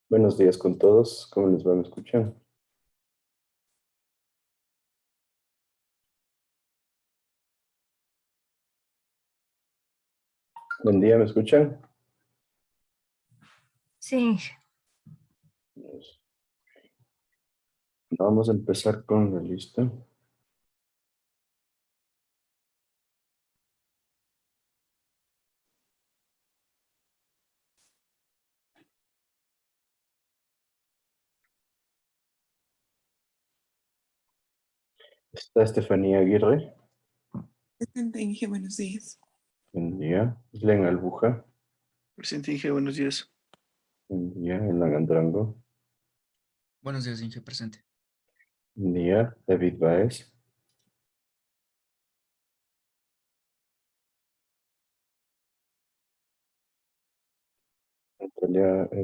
Buenos días con todos. ¿Cómo les va? ¿Me escuchan? Buen día, ¿me escuchan? Sí, Vamos a empezar con la lista. Está Estefanía Aguirre. Presente, Inge, buenos días. Buen día. Islen Albuja. Presente, Inge, buenos días. Buen día. Elan Andrango. Buenos días, Inge, presente. Buen día. David Baez.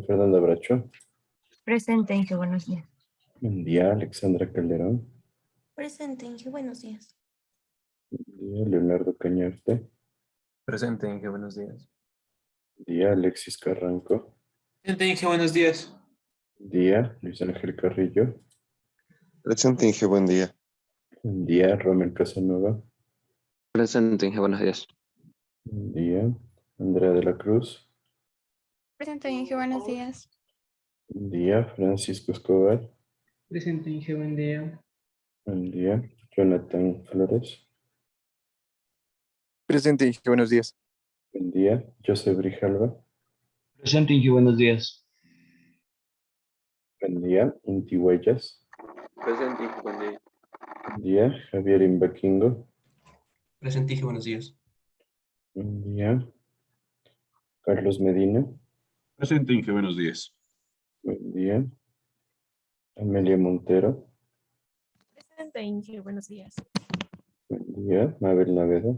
Fernanda Bracho. presente, Inge, buenos días. Buen día. Alexandra Calderón. Presente, Inge, buenos días. Buen día. Leonardo Cañarte. Presente, Inge, buenos días. Buen día. Alexis Carranco. Presente, Inge, buenos días. Buen día. Luis Ángel Carrillo. Presente, Inge, buen día. Buen día. Romel Casanova. Presente, Inge, buenos días. Buen día. Andrea de la Cruz. Presente, Inge, buenos días. Buen día. Francisco Escobar. Presente, Inge, buen día. Buen día. Jonathan Flores. Presente, Inge, buenos días. Buen día. Joseph Grijalva. Presente, Inge, buenos días. Buen día. Inti Huellas. Presente, Inge, buen día. Buen día. Javier Imbaquingo. Presente, Inge, buenos días. Buen día. Carlos Medina. Presente, Inge, buenos días. Buen día. Amelia Montero. Presente, Inge, buenos días. Buen día. Mabel Naveda.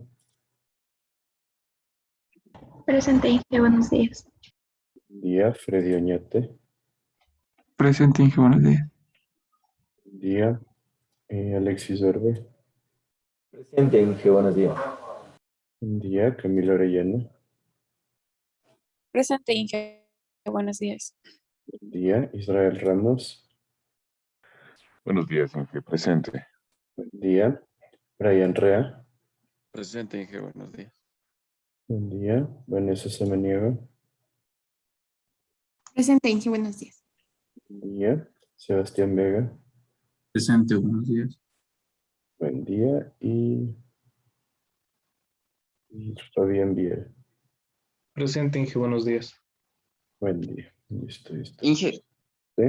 Presente, Inge, buenos días. Buen día. Freddy Oñate. Presente, Inge, buenos días. Buen día. Alexis Orbe. Presente, Inge, buenos días. Buen día. Camilo Orellana. Presente, Inge, buenos días. Buen día. Israel Ramos. Buenos días, Inge, presente. Buen día. Brian Rea. Presente, Inge, buenos días. Buen día. Vanessa Samaniego. Presente, Inge, buenos días. Buen día. Sebastián Vega. Presente, buenos días. Buen día. Y Fabián Viera. Presente, Inge, buenos días. Buen día. Listo, listo. Inge, ¿Sí?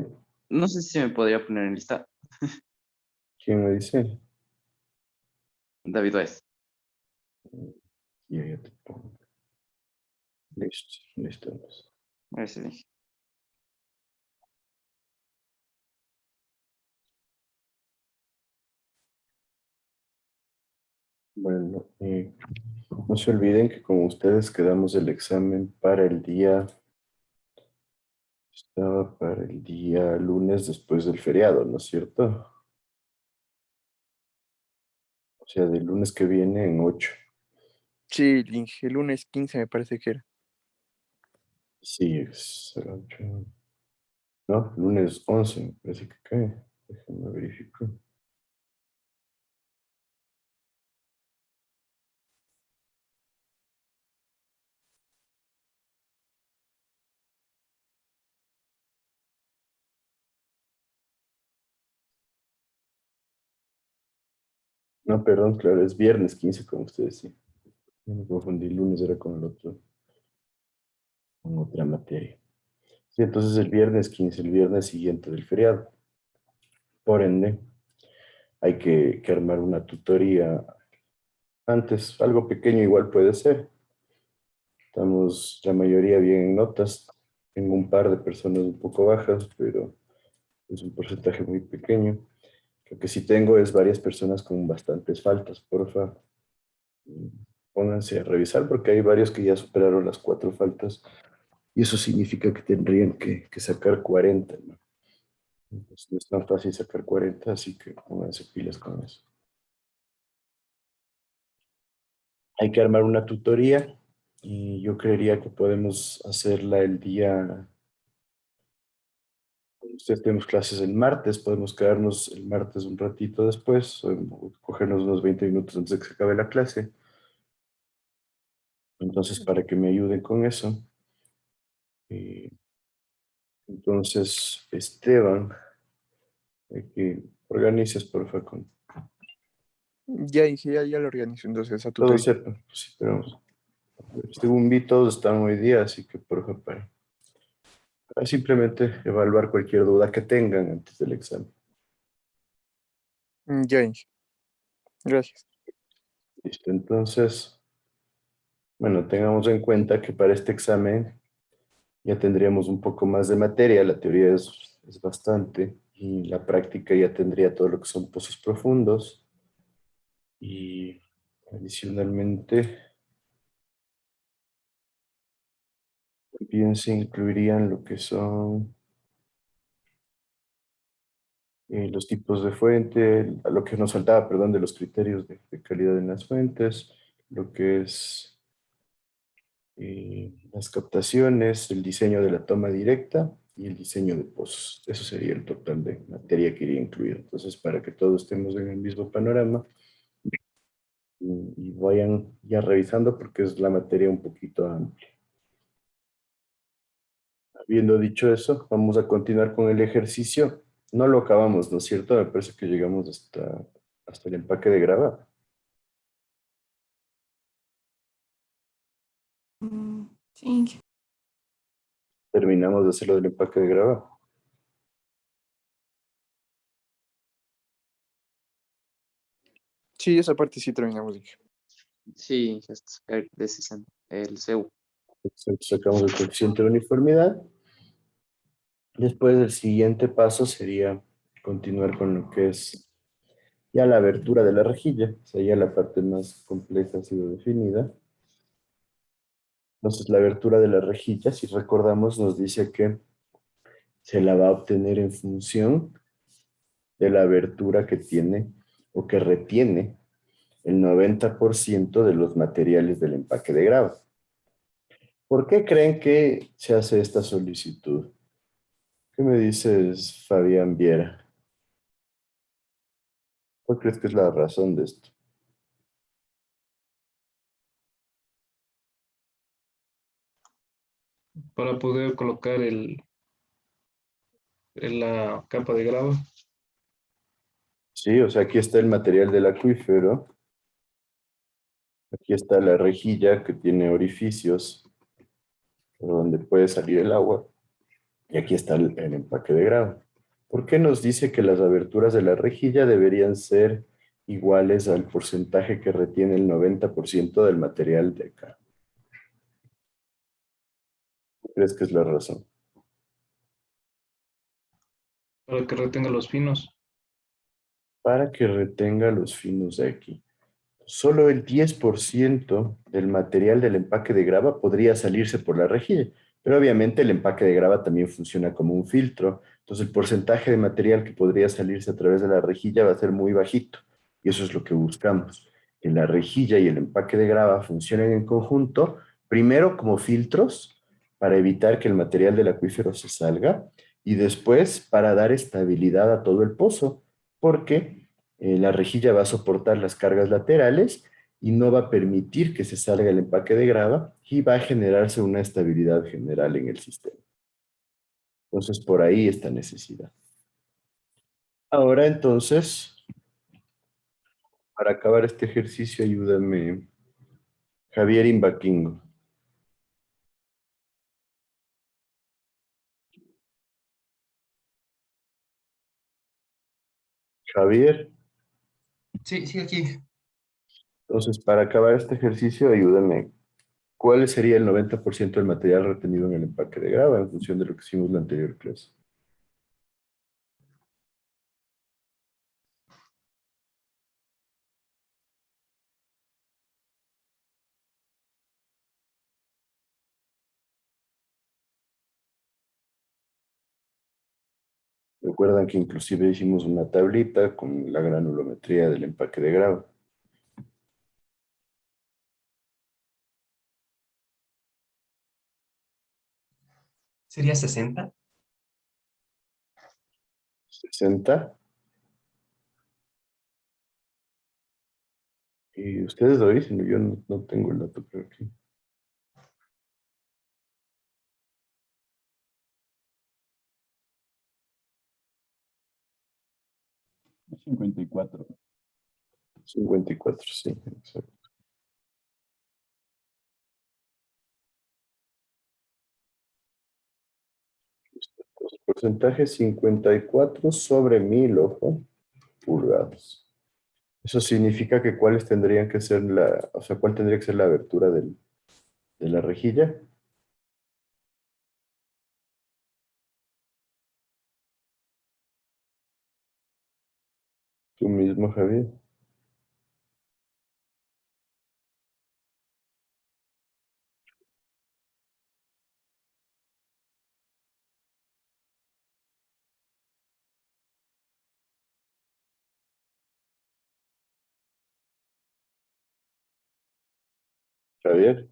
no sé si me podría poner en lista. ¿Quién me dice? David Oes. Ya te pongo. Listo, listo. Gracias, Inge. Bueno, no se olviden que con ustedes quedamos el examen para el día, estaba para el día lunes después del feriado, ¿no es cierto? O sea, del lunes que viene en 8. Sí, Inge, lunes 15 me parece que era. Sí, es el 8. No, lunes 11, me parece que cae. Déjenme verificar. No, perdón, claro, es viernes 15 como ustedes, sí. Me confundí, lunes era con el otro, con otra materia. Sí, entonces el viernes 15, el viernes siguiente del feriado. Por ende, hay que armar una tutoría antes, algo pequeño igual puede ser. Estamos la mayoría bien en notas. Tengo un par de personas un poco bajas, pero es un porcentaje muy pequeño. Lo que sí tengo es varias personas con bastantes faltas. Porfa, pónganse a revisar porque hay varios que ya superaron las 4 faltas y eso significa que tendrían que sacar 40, ¿no? Entonces, no es tan fácil sacar 40, así que pónganse pilas con eso. Hay que armar una tutoría y yo creería que podemos hacerla el día Ustedes tenemos clases el martes, podemos quedarnos el martes un ratito después, o cogernos unos 20 minutos antes de que se acabe la clase. Entonces, para que me ayuden con eso. eh, entonces, Esteban, que organices, por favor, con Ya, Inge, ya lo organizo entonces a tu todo pedido. sepa. Sí, pero según vi, todos están hoy día, así que, por favor, para simplemente evaluar cualquier duda que tengan antes del examen. Ya, Inge. Gracias. Listo, entonces, bueno, tengamos en cuenta que para este examen ya tendríamos un poco más de materia, la teoría es bastante, y la práctica ya tendría todo lo que son pozos profundos, y adicionalmente también se incluirían lo que son los tipos de fuente, a lo que nos faltaba, perdón, de los criterios de calidad en las fuentes, lo que es las captaciones, el diseño de la toma directa y el diseño de pozos. Eso sería el total de materia que iría incluido. Entonces, para que todos estemos en el mismo panorama y vayan ya revisando porque es la materia un poquito amplia. Habiendo dicho eso, vamos a continuar con el ejercicio. No lo acabamos, ¿no es cierto? Me parece que llegamos hasta el empaque de grava. Sí, Inge. Terminamos de hacerlo del empaque de grava. Sí, esa parte sí terminamos, Inge. Sí, ya está, el de 60, el CU. Sacamos el coeficiente de uniformidad. Después el siguiente paso sería continuar con lo que es ya la abertura de la rejilla. O sea, ya la parte más compleja ha sido definida. Entonces, la abertura de la rejilla, si recordamos, nos dice que se la va a obtener en función de la abertura que tiene o que retiene el 90% de los materiales del empaque de grava. ¿Por qué creen que se hace esta solicitud? ¿Qué me dices, Fabián Viera? ¿Cuál crees que es la razón de esto? Para poder colocar la capa de grava. Sí, o sea, aquí está el material del acuífero. Aquí está la rejilla que tiene orificios por donde puede salir el agua. Y aquí está el empaque de grava. ¿Por qué nos dice que las aberturas de la rejilla deberían ser iguales al porcentaje que retiene el 90% del material de acá? ¿Qué crees que es la razón? Para que retenga los finos. Para que retenga los finos de aquí. Solo el 10% del material del empaque de grava podría salirse por la rejilla, pero obviamente el empaque de grava también funciona como un filtro, entonces el porcentaje de material que podría salirse a través de la rejilla va a ser muy bajito, y eso es lo que buscamos, que la rejilla y el empaque de grava funcionen en conjunto, primero como filtros para evitar que el material del acuífero se salga, y después para dar estabilidad a todo el pozo, porque la rejilla va a soportar las cargas laterales y no va a permitir que se salga el empaque de grava y va a generarse una estabilidad general en el sistema. Entonces, por ahí esta necesidad. Ahora, entonces, para acabar este ejercicio, ayúdame, Javier Imbaquingo. Javier, Sí, sí, aquí. entonces, para acabar este ejercicio, ayúdame. ¿Cuál sería el 90% del material retenido en el empaque de grava en función de lo que hicimos en la anterior clase? Recuerdan que inclusive hicimos una tablita con la granulometría del empaque de grava. ¿Sería 60? 60. Y ustedes lo dicen, yo no tengo el dato por aquí. Es 54. 54, sí, exacto. Porcentaje 54 sobre 1000, ojo, pulgadas. Eso significa que cuáles tendrían que ser o sea, cuál tendría que ser la abertura de la rejilla. Tú mismo, Javier. Javier.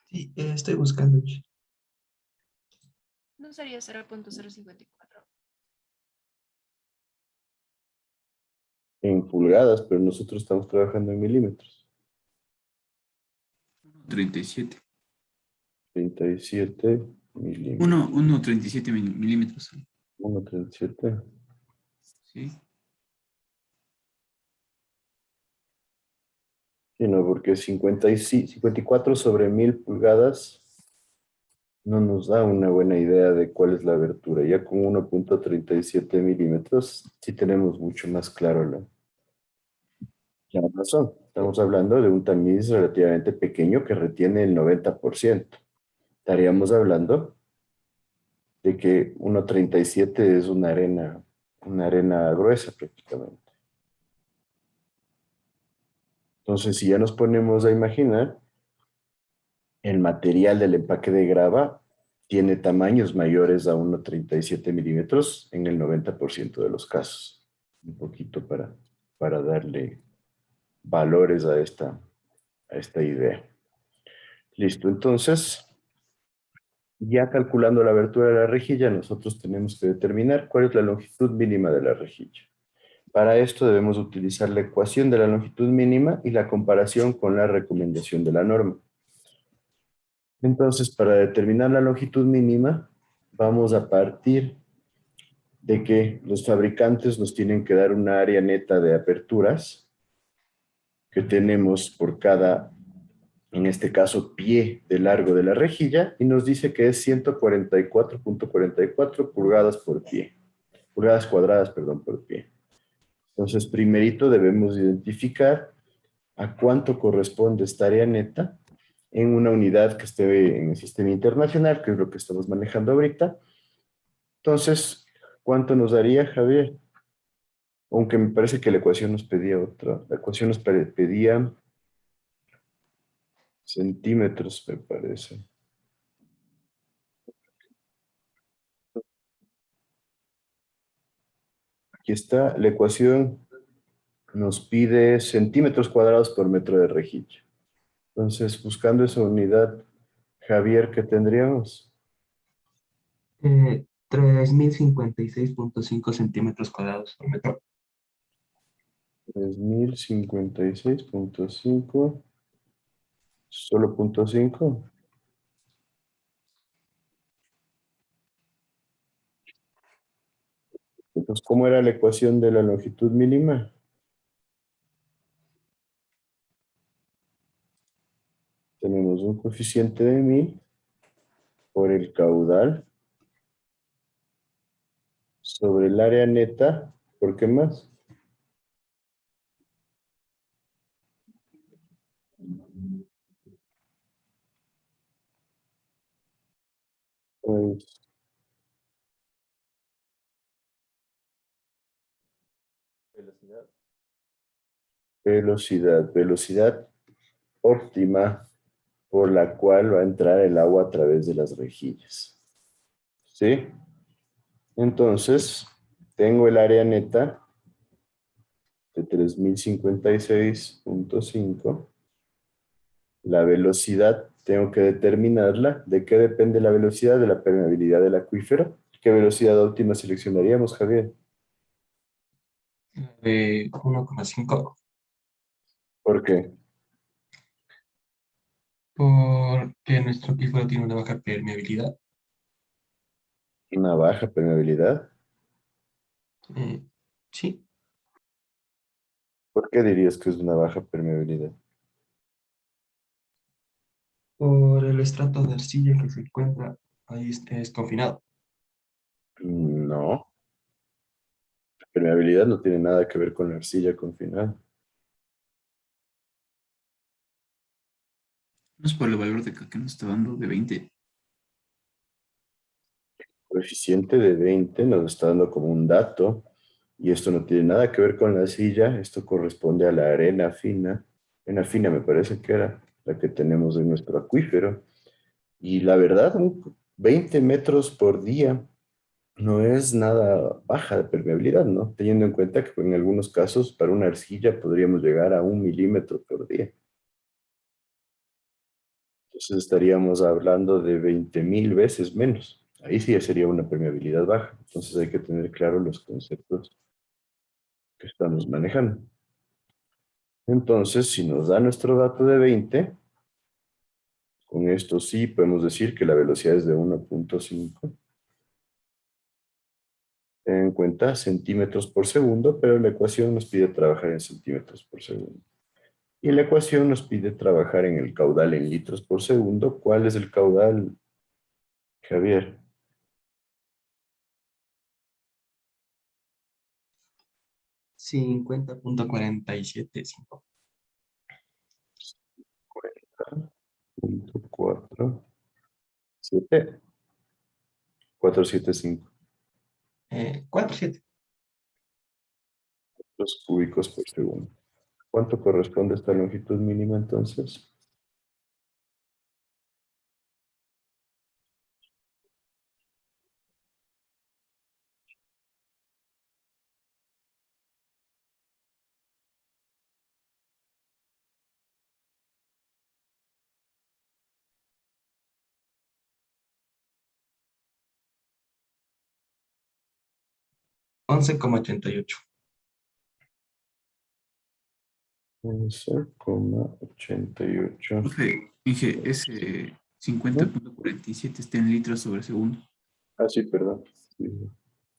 Sí, estoy buscando. ¿No sería 0.054? En pulgadas, pero nosotros estamos trabajando en milímetros. 37. 37 milímetros. 1,37 milímetros. 1,37. Sí. Sí, no, porque 54 sobre 1000 pulgadas no nos da una buena idea de cuál es la abertura. Ya con 1,37 milímetros sí tenemos mucho más claro la razón. Estamos hablando de un tamiz relativamente pequeño que retiene el 90%. Estaríamos hablando de que 1,37 es una arena gruesa prácticamente. Entonces, si ya nos ponemos a imaginar, el material del empaque de grava tiene tamaños mayores a 1,37 milímetros en el 90% de los casos. Un poquito para darle valores a esta idea. Listo, entonces, ya calculando la abertura de la rejilla, nosotros tenemos que determinar cuál es la longitud mínima de la rejilla. Para esto debemos utilizar la ecuación de la longitud mínima y la comparación con la recomendación de la norma. Entonces, para determinar la longitud mínima, vamos a partir de que los fabricantes nos tienen que dar una área neta de aperturas que tenemos por cada, en este caso, pie de largo de la rejilla, y nos dice que es 144.44 pulgadas por pie. Pulgadas cuadradas, perdón, por pie. Entonces, primerito debemos identificar a cuánto corresponde esta área neta en una unidad que esté en el sistema internacional, que es lo que estamos manejando ahorita. Entonces, ¿cuánto nos daría, Javier? Aunque me parece que la ecuación nos pedía otra. La ecuación nos pedía centímetros, me parece. Aquí está, la ecuación nos pide centímetros cuadrados por metro de rejilla. Entonces, buscando esa unidad, Javier, ¿qué tendríamos? 3056.5 centímetros cuadrados por metro. 3056.5, solo 0.5. Entonces, ¿cómo era la ecuación de la longitud mínima? Tenemos un coeficiente de 1000 por el caudal sobre el área neta, ¿por qué más? Pues, velocidad óptima por la cual va a entrar el agua a través de las rejillas. ¿Sí? Entonces, tengo el área neta de 3056.5. La velocidad tengo que determinarla. ¿De qué depende la velocidad? De la permeabilidad del acuífero, ¿Qué velocidad óptima seleccionaríamos, Javier? De 1,5. ¿Por qué? Porque nuestro acuífero tiene una baja permeabilidad. Una baja permeabilidad. Eh, sí, ¿Por qué dirías que es una baja permeabilidad? por el estrato de arcilla que se encuentra ahí es confinado. No, permeabilidad no tiene nada que ver con la arcilla confinada. No es por el valor de que nos está dando de 20. Coeficiente de 20 nos está dando como un dato y esto no tiene nada que ver con la arcilla, esto corresponde a la arena fina me parece que era la que tenemos en nuestro acuífero. Y la verdad, 20 metros por día no es nada baja de permeabilidad, ¿no? Teniendo en cuenta que en algunos casos para una arcilla podríamos llegar a 1 milímetro por día. Entonces estaríamos hablando de 20.000 veces menos. Ahí sí ya sería una permeabilidad baja. Entonces hay que tener claro los conceptos que estamos manejando. Entonces, si nos da nuestro dato de 20, con esto sí podemos decir que la velocidad es de 1,5. Ten en cuenta centímetros por segundo, pero la ecuación nos pide trabajar en centímetros por segundo. Y la ecuación nos pide trabajar en el caudal en litros por segundo. ¿Cuál es el caudal, Javier? 50,475. 40.47. 475 4,7. los cúbicos por segundo. ¿Cuánto corresponde a esta longitud mínima entonces? Once coma 88. 11,88. Profe, ese 50,47 está en litros sobre segundo. Ah, sí, perdón. Sí.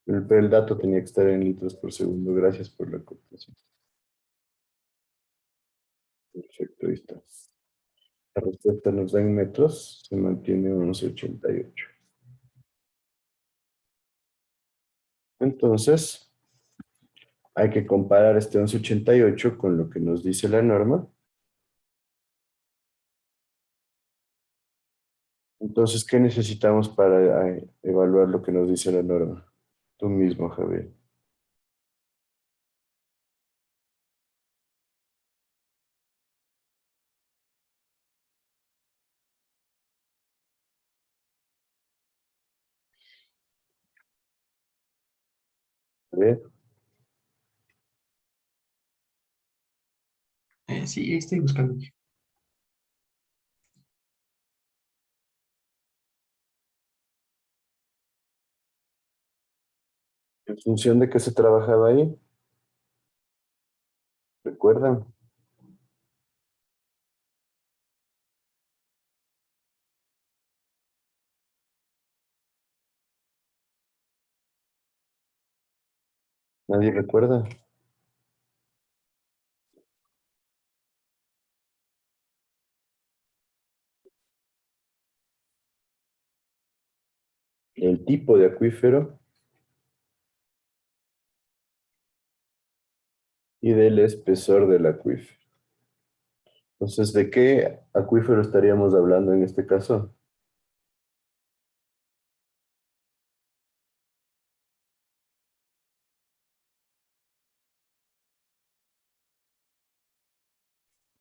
El dato tenía que estar en litros por segundo. Gracias por la acotación. Perfecto, ahí está. La respuesta nos da en metros, se mantiene 11,88. Entonces, hay que comparar este 11,88 con lo que nos dice la norma. Entonces, ¿qué necesitamos para evaluar lo que nos dice la norma? Tú mismo, Javier. Javier, Sí, estoy buscando. ¿en función de qué se trabajaba ahí? ¿Recuerdan? ¿Nadie recuerda? El tipo de acuífero y del espesor del acuífero. Entonces, ¿de qué acuífero estaríamos hablando en este caso?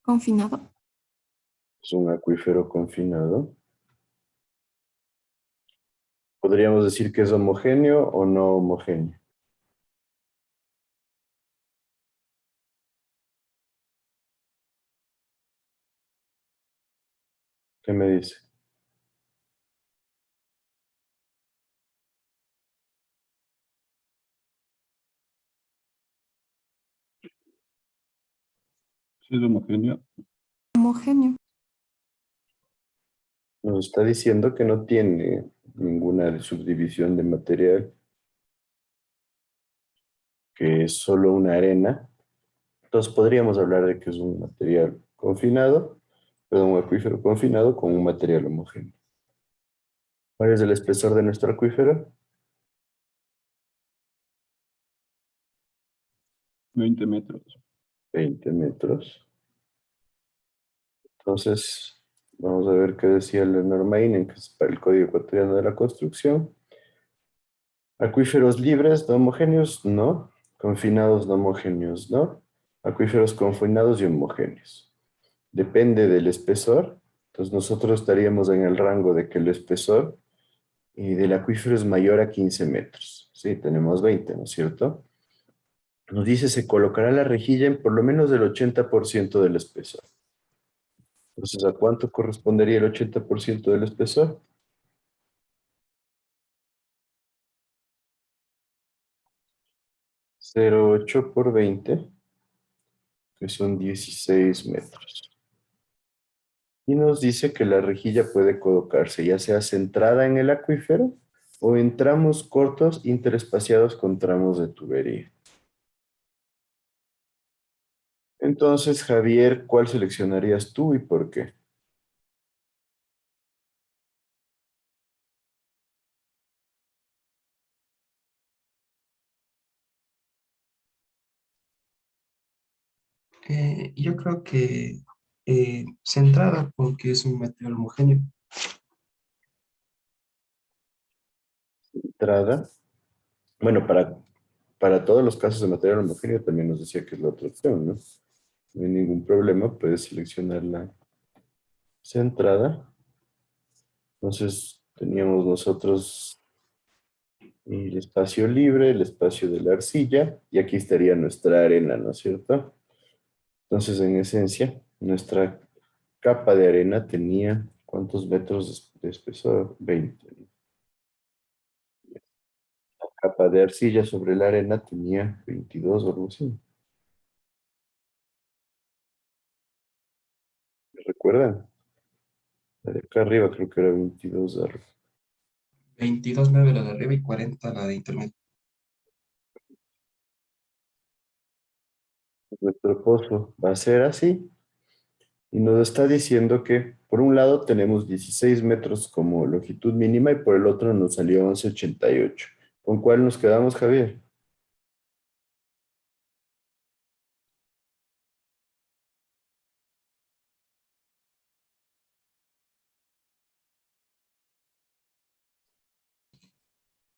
Confinado. Es un acuífero confinado. ¿Podríamos decir que es homogéneo o no homogéneo? ¿Qué me dice? Sí, es homogéneo. Homogéneo. Nos está diciendo que no tiene ninguna subdivisión de material, que es solo una arena. Entonces podríamos hablar de que es un material confinado, perdón, un acuífero confinado con un material homogéneo. ¿Cuál es el espesor de nuestro acuífero? 20 metros. 20 metros. Entonces, vamos a ver qué decía la norma INE, que es para el Código Ecuatoriano de la Construcción. Acuíferos libres, no homogéneos, no. Confinados, no homogéneos, no. Acuíferos confinados y homogéneos. Depende del espesor. Entonces, nosotros estaríamos en el rango de que el espesor del acuífero es mayor a 15 metros. Sí, tenemos 20, ¿no es cierto? Nos dice se colocará la rejilla en por lo menos el 80% del espesor. Entonces, ¿a cuánto correspondería el 80% del espesor? 0,8 por 20, que son 16 metros. Y nos dice que la rejilla puede colocarse ya sea centrada en el acuífero o en tramos cortos interespaciados con tramos de tubería. Entonces, Javier, ¿cuál seleccionarías tú y por qué? Yo creo que centrada porque es un material homogéneo. Entrada. Bueno, para todos los casos de material homogéneo también nos decía que es la otra opción, ¿no? No hay ningún problema, puedes seleccionar la centrada. Entonces, teníamos nosotros el espacio libre, el espacio de la arcilla, y aquí estaría nuestra arena, ¿no es cierto? Entonces, en esencia, nuestra capa de arena tenía, ¿cuántos metros de espesor? 20. La capa de arcilla sobre la arena tenía 22 o algo así. ¿Me recuerdan? La de acá arriba creo que era 22 de arriba. 22,9 la de arriba y 40 la de intermedio. Nuestro pozo va a ser así. Y nos está diciendo que por un lado tenemos 16 metros como longitud mínima y por el otro nos salió 11,88. ¿Con cuál nos quedamos, Javier?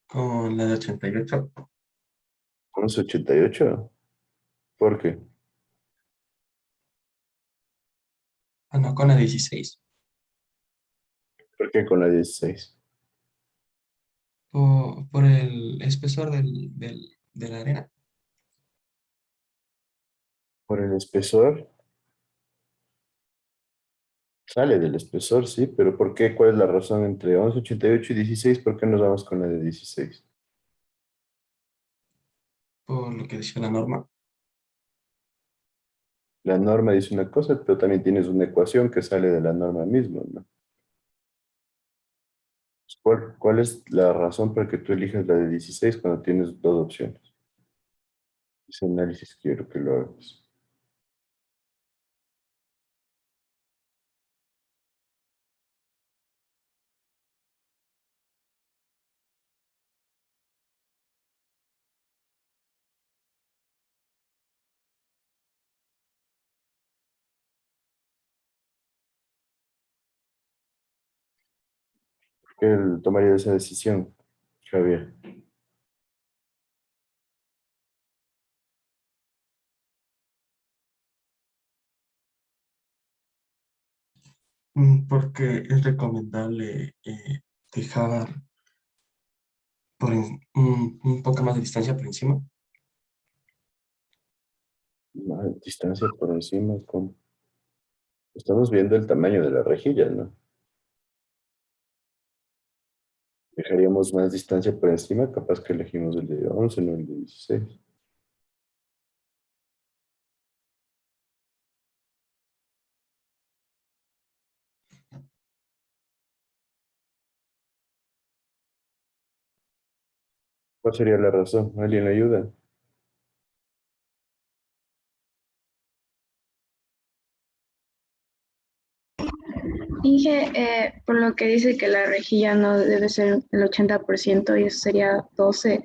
Con la de 88. 11,88. ¿Por qué? Ah, no, con la 16. ¿Por qué con la 16? Por el espesor de la arena. Por el espesor. Sale del espesor, sí, pero ¿por qué? ¿Cuál es la razón entre 11,88 y 16? ¿Por qué nos vamos con la de 16? Por lo que decía la norma. La norma dice una cosa, pero también tienes una ecuación que sale de la norma misma, ¿no? ¿Cuál es la razón para que tú elijas la de 16 cuando tienes dos opciones? Ese análisis quiero que lo hagas. ¿Por qué él tomaría esa decisión, Javier? Porque es recomendable dejar un poco más de distancia por encima. Distancia por encima, ¿cómo? Estamos viendo el tamaño de la rejilla, ¿no? Dejaríamos más distancia por encima, capaz que elegimos el de 11, no el de 16. ¿Cuál sería la razón? ¿Alguien le ayuda? Inge, por lo que dice que la rejilla no debe ser el 80% y eso sería 12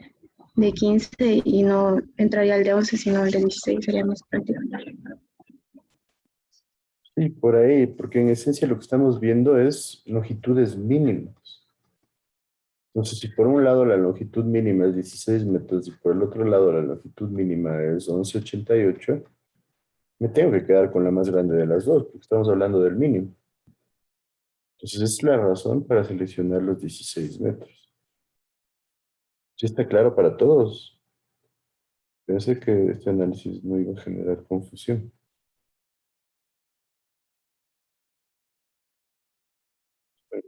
de 15 y no entraría el de 11 sino el de 16, sería más práctico. Sí, por ahí, porque en esencia lo que estamos viendo es longitudes mínimas. Entonces, si por un lado la longitud mínima es 16 metros y por el otro lado la longitud mínima es 11,88, me tengo que quedar con la más grande de las dos, porque estamos hablando del mínimo. Entonces, esa es la razón para seleccionar los 16 metros. ¿Sí está claro para todos? Pensé que este análisis no iba a generar confusión.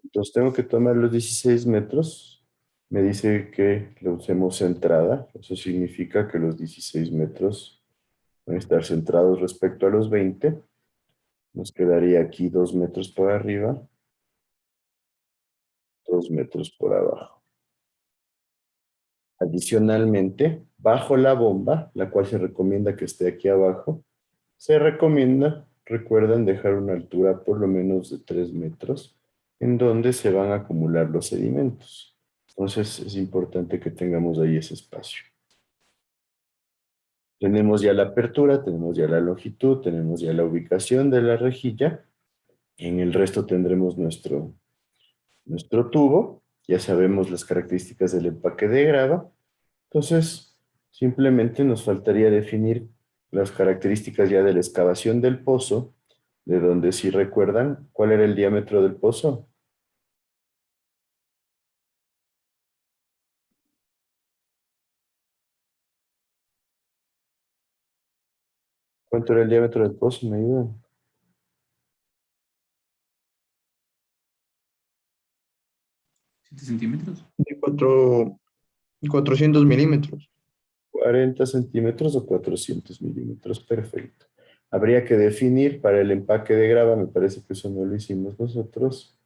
Entonces tengo que tomar los 16 metros. Me dice que lo usemos centrada. Eso significa que los 16 metros van a estar centrados respecto a los 20. Nos quedaría aquí 2 metros por arriba, 2 metros por abajo. Adicionalmente, bajo la bomba, la cual se recomienda que esté aquí abajo, se recomienda, recuerden, dejar una altura por lo menos de 3 metros en donde se van a acumular los sedimentos. Entonces es importante que tengamos ahí ese espacio. Tenemos ya la apertura, tenemos ya la longitud, tenemos ya la ubicación de la rejilla. En el resto tendremos nuestro tubo. Ya sabemos las características del empaque de grava. Entonces, simplemente nos faltaría definir las características ya de la excavación del pozo, de donde, si recuerdan, ¿cuál era el diámetro del pozo? ¿Cuánto era el diámetro del pozo? ¿Me ayudan? 7 centímetros. De 400 milímetros. 40 centímetros o 400 milímetros, perfecto. Habría que definir para el empaque de grava, me parece que eso no lo hicimos nosotros,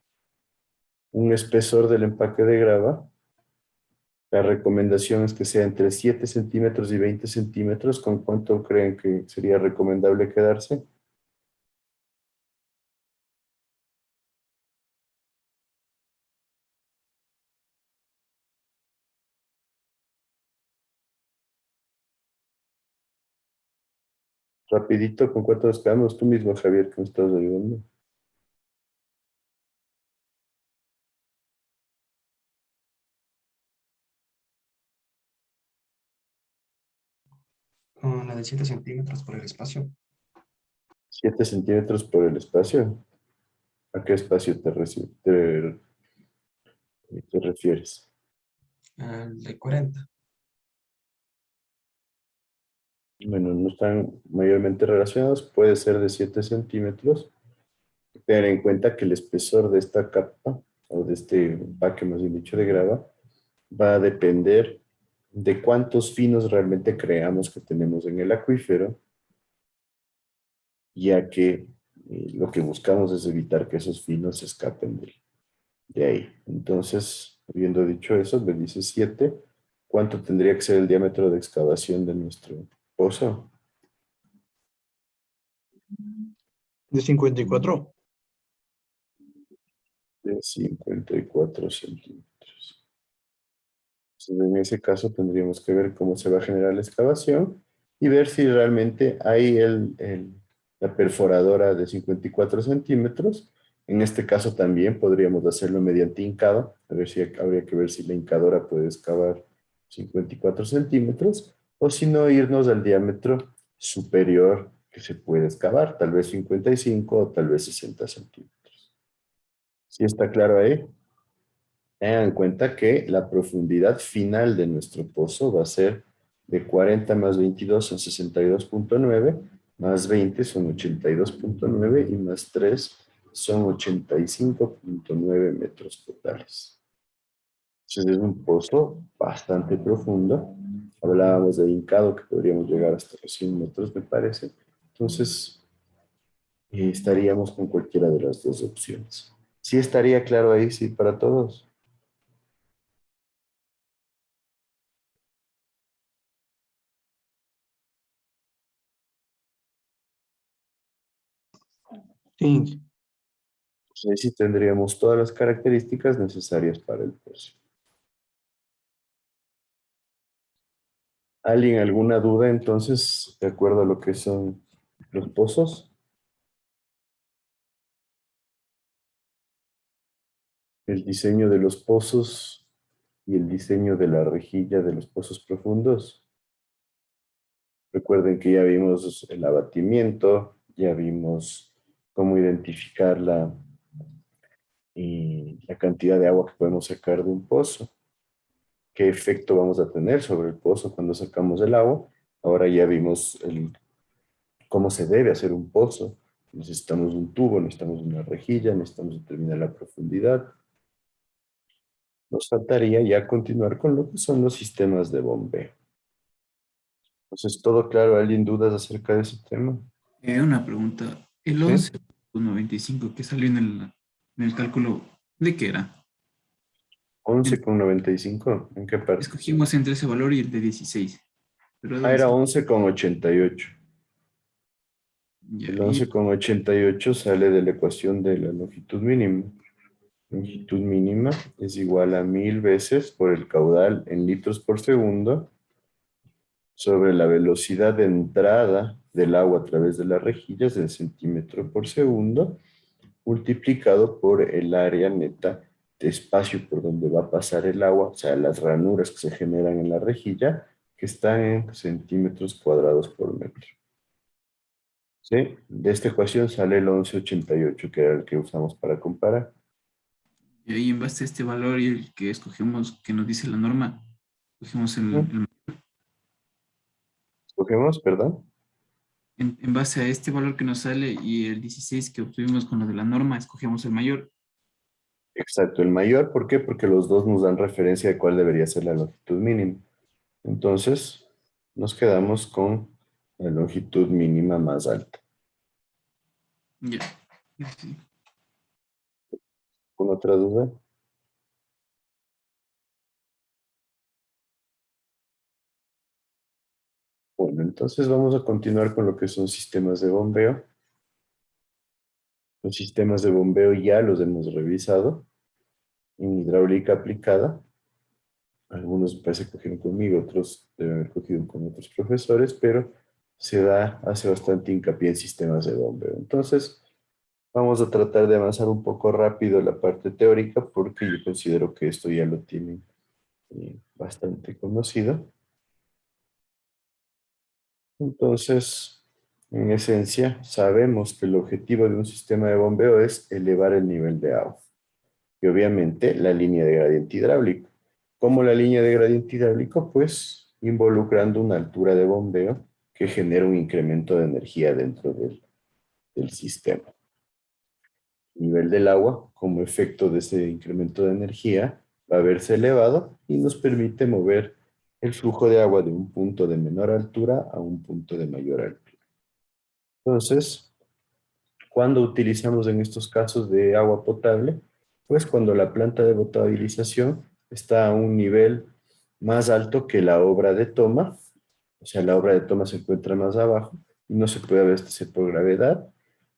un espesor del empaque de grava. La recomendación es que sea entre 7 centímetros y 20 centímetros. ¿Con cuánto creen que sería recomendable quedarse? Rapidito, ¿con cuánto nos quedamos? Tú mismo, Javier, que me estás ayudando. Con la de 7 centímetros por el espacio. 7 centímetros por el espacio. ¿A qué espacio te refieres? Al de 40. Bueno, no están mayormente relacionados. Puede ser de 7 centímetros. Tener en cuenta que el espesor de esta capa, o de este empaque, más bien dicho, de grava, va a depender de cuántos finos realmente creamos que tenemos en el acuífero, ya que lo que buscamos es evitar que esos finos se escapen de ahí. Entonces, habiendo dicho eso, me dice 7. ¿Cuánto tendría que ser el diámetro de excavación de nuestro pozo? De 54. De 54 centímetros. Entonces, en ese caso tendríamos que ver cómo se va a generar la excavación y ver si realmente hay la perforadora de 54 centímetros. En este caso también podríamos hacerlo mediante hincado, a ver si habría que ver si la hincadora puede excavar 54 centímetros o si no irnos al diámetro superior que se puede excavar, tal vez 55 o tal vez 60 centímetros. ¿Sí está claro ahí? Tengan en cuenta que la profundidad final de nuestro pozo va a ser de 40 más 22 son 62,9, más 20 son 82,9 y más 3 son 85,9 metros totales. Entonces es un pozo bastante profundo. Hablábamos de hincado que podríamos llegar hasta los 100 metros, me parece. Entonces estaríamos con cualquiera de las dos opciones. ¿Sí estaría claro ahí, sí, para todos? Sí, Pues ahí sí tendríamos todas las características necesarias para el pozo. ¿Alguien alguna duda entonces, de acuerdo a lo que son los pozos? El diseño de los pozos y el diseño de la rejilla de los pozos profundos. Recuerden que ya vimos el abatimiento, ya vimos cómo identificar la cantidad de agua que podemos sacar de un pozo, qué efecto vamos a tener sobre el pozo cuando sacamos el agua. Ahora ya vimos cómo se debe hacer un pozo. Necesitamos un tubo, necesitamos una rejilla, necesitamos determinar la profundidad. Nos faltaría ya continuar con lo que son los sistemas de bombeo. Entonces, ¿todo claro? ¿Alguien dudas acerca de ese tema? Una pregunta. El ¿Sí? 11,95 que salió en el cálculo, ¿de qué era? 11,95. ¿En qué parte? Escogimos entre ese valor y el de 16. Pero ¿de Ah, dónde era salió? 11,88. Ya, El y 11,88 sale de la ecuación de la longitud mínima. Longitud mínima es igual a 1000 veces por el caudal en litros por segundo sobre la velocidad de entrada del agua a través de las rejillas en centímetro por segundo, multiplicado por el área neta de espacio por donde va a pasar el agua, o sea, las ranuras que se generan en la rejilla, que están en centímetros cuadrados por metro. ¿Sí? De esta ecuación sale el 11,88, que era el que usamos para comparar. y ahí en base a este valor y el que escogemos, que nos dice la norma, escogemos Escogemos, ¿verdad? en base a este valor que nos sale y el 16 que obtuvimos con lo de la norma, escogemos el mayor. Exacto, el mayor, ¿por qué? Porque los dos nos dan referencia de cuál debería ser la longitud mínima. Entonces, nos quedamos con la longitud mínima más alta. Ya. Sí. ¿Alguna otra duda? Bueno, entonces vamos a continuar con lo que son sistemas de bombeo. Los sistemas de bombeo ya los hemos revisado en hidráulica aplicada. Algunos me parece que cogieron conmigo, otros deben haber cogido con otros profesores, pero hace bastante hincapié en sistemas de bombeo. Entonces, vamos a tratar de avanzar un poco rápido la parte teórica porque yo considero que esto ya lo tienen bastante conocido. Entonces, en esencia, sabemos que el objetivo de un sistema de bombeo es elevar el nivel de agua. Y obviamente la línea de gradiente hidráulico. ¿Cómo la línea de gradiente hidráulico? Pues involucrando una altura de bombeo que genera un incremento de energía dentro del sistema. El nivel del agua, como efecto de ese incremento de energía, va a verse elevado y nos permite mover el flujo de agua de un punto de menor altura a un punto de mayor altura. Entonces, ¿cuándo utilizamos en estos casos de agua potable? Pues cuando la planta de potabilización está a un nivel más alto que la obra de toma, o sea, la obra de toma se encuentra más abajo y no se puede abastecer por gravedad.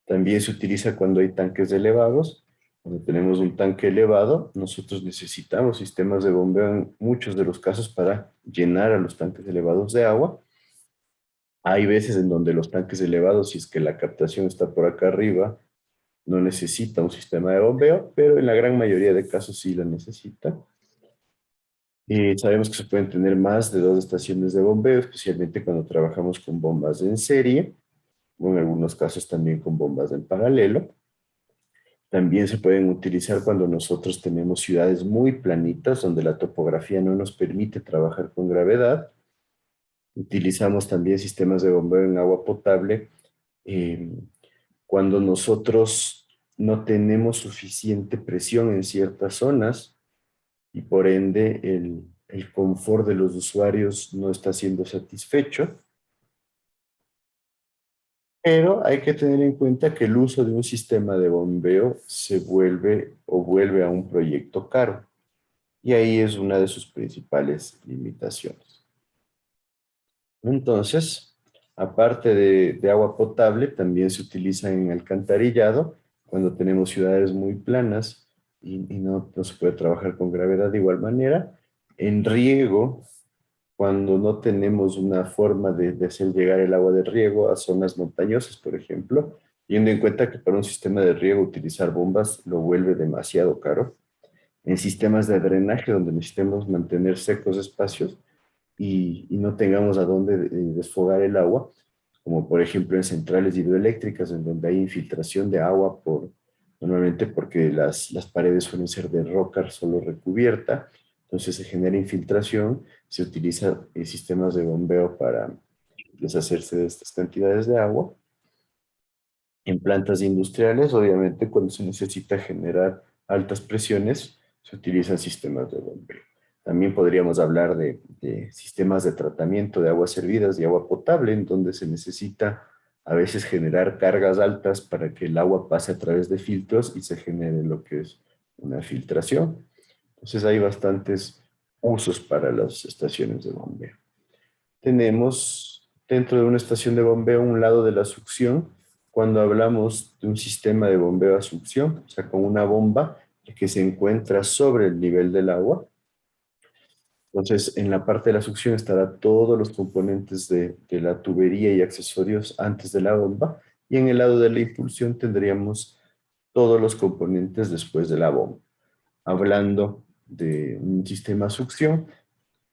También se utiliza cuando hay tanques elevados. Cuando tenemos un tanque elevado, nosotros necesitamos sistemas de bombeo en muchos de los casos para llenar a los tanques elevados de agua. Hay veces en donde los tanques elevados, si es que la captación está por acá arriba, no necesita un sistema de bombeo, pero en la gran mayoría de casos sí lo necesita. Y sabemos que se pueden tener más de 2 estaciones de bombeo, especialmente cuando trabajamos con bombas en serie, o en algunos casos también con bombas en paralelo. También se pueden utilizar cuando nosotros tenemos ciudades muy planitas, donde la topografía no nos permite trabajar con gravedad. Utilizamos también sistemas de bombeo en agua potable cuando nosotros no tenemos suficiente presión en ciertas zonas y por ende el confort de los usuarios no está siendo satisfecho. Pero hay que tener en cuenta que el uso de un sistema de bombeo se vuelve a un proyecto caro. Y ahí es una de sus principales limitaciones. Entonces, Aparte de agua potable, también se utiliza en alcantarillado cuando tenemos ciudades muy planas y no se puede trabajar con gravedad de igual manera. En riego, cuando no tenemos una forma de hacer llegar el agua de riego a zonas montañosas, por ejemplo, teniendo en cuenta que para un sistema de riego utilizar bombas lo vuelve demasiado caro. En sistemas de drenaje, donde necesitemos mantener secos espacios y no tengamos a dónde desfogar el agua, como por ejemplo en centrales hidroeléctricas, en donde hay infiltración de agua normalmente porque las paredes suelen ser de roca solo recubierta, entonces se genera infiltración, se utilizan sistemas de bombeo para deshacerse de estas cantidades de agua. En plantas industriales, obviamente, cuando se necesita generar altas presiones, se utilizan sistemas de bombeo. También podríamos hablar de sistemas de tratamiento de aguas servidas y agua potable, en donde se necesita a veces generar cargas altas para que el agua pase a través de filtros y se genere lo que es una filtración. Entonces hay bastantes usos para las estaciones de bombeo. Tenemos dentro de una estación de bombeo un lado de la succión, cuando hablamos de un sistema de bombeo a succión, o sea, con una bomba que se encuentra sobre el nivel del agua. Entonces, en la parte de la succión estará todos los componentes de la tubería y accesorios antes de la bomba, y en el lado de la impulsión tendríamos todos los componentes después de la bomba. Hablando de un sistema a succión,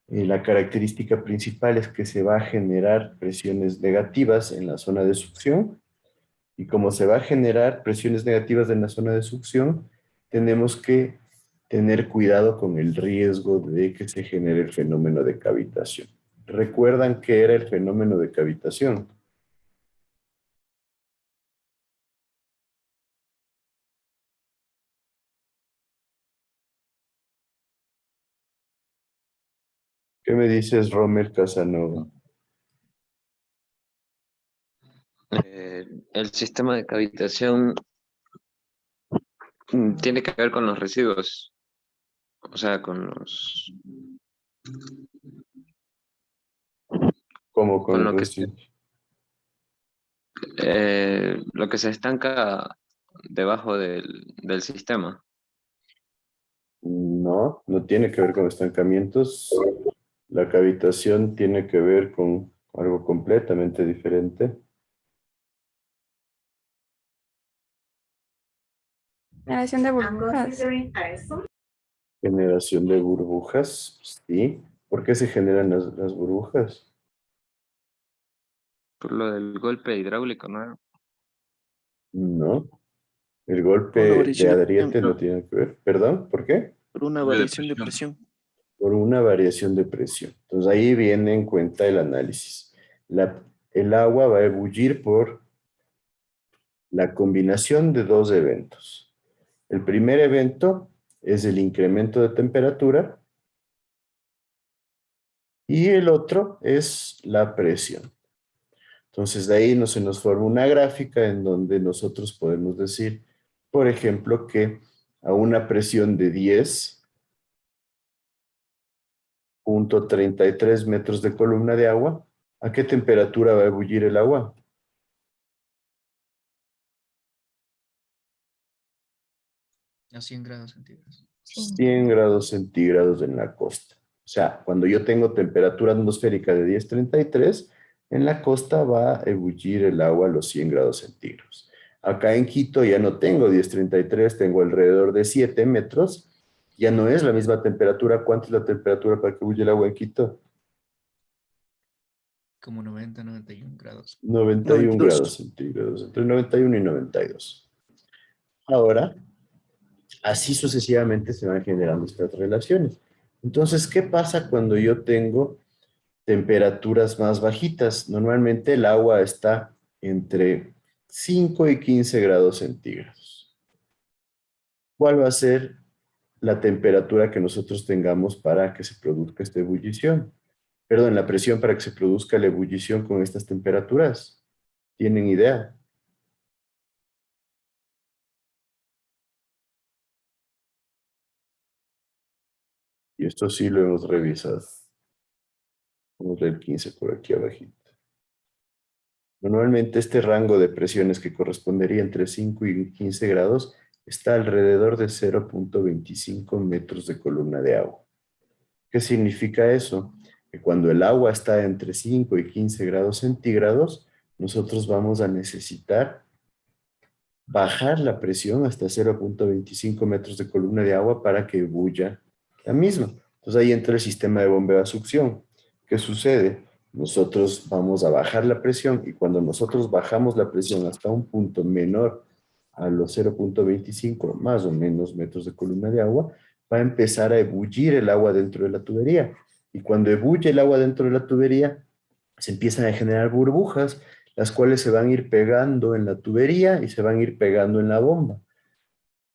la característica principal es que se va a generar presiones negativas en la zona de succión, y como se va a generar presiones negativas en la zona de succión, tenemos que tener cuidado con el riesgo de que se genere el fenómeno de cavitación. ¿Recuerdan qué era el fenómeno de cavitación? ¿Qué me dices, Romer Casanova? El sistema de cavitación tiene que ver con los residuos, o sea, ¿Cómo con con el resto? lo que se estanca debajo del sistema. No, no tiene que ver con estancamientos. La cavitación tiene que ver con algo completamente diferente. Generación de burbujas. Generación de burbujas, sí. ¿Por qué se generan las burbujas? Por lo del golpe hidráulico, ¿no? No, el Por una golpe de variación, adriete no tiene que ver. ¿Perdón? ¿Por qué? por una Cambio de variación de presión. presión. Por una variación de presión. Entonces ahí viene en cuenta el análisis. El agua va a ebullir por la combinación de dos eventos. El primer evento es el incremento de temperatura y el otro es la presión. Entonces de ahí se nos forma una gráfica en donde nosotros podemos decir, por ejemplo, que a una presión de 10,33 metros de columna de agua, ¿a qué temperatura va a ebullir el agua? A 100 grados centígrados. 100 grados centígrados en la costa. O sea, cuando yo tengo temperatura atmosférica de 10,33, en la costa va a ebullir el agua a los 100 grados centígrados. Acá en Quito ya no tengo 10,33, tengo alrededor de 7 metros. Ya no es la misma temperatura. ¿Cuánto es la temperatura para que ebulle el agua en Quito? Como 90, 91 grados. 91 92. grados centígrados, entre 91 y 92. Ahora, así sucesivamente se van generando estas relaciones. Entonces, ¿qué pasa cuando yo tengo temperaturas más bajitas? Normalmente el agua está entre 5 y 15 grados centígrados. ¿Cuál va a ser la temperatura que nosotros tengamos para que se produzca esta ebullición? Perdón, la presión para que se produzca la ebullición con estas temperaturas. ¿Tienen idea? Y esto sí lo hemos revisado. Vamos a ver el 15 por aquí abajito. Normalmente este rango de presiones que correspondería entre 5 y 15 grados está alrededor de 0.25 metros de columna de agua. ¿Qué significa eso? Que cuando el agua está entre 5 y 15 grados centígrados, nosotros vamos a necesitar bajar la presión hasta 0.25 metros de columna de agua para que bulla la misma. Entonces ahí entra el sistema de bombeo a succión. ¿Qué sucede? Nosotros vamos a bajar la presión y cuando nosotros bajamos la presión hasta un punto menor a los 0.25 más o menos metros de columna de agua, va a empezar a ebullir el agua dentro de la tubería. Y cuando ebulle el agua dentro de la tubería, se empiezan a generar burbujas, las cuales se van a ir pegando en la tubería y se van a ir pegando en la bomba.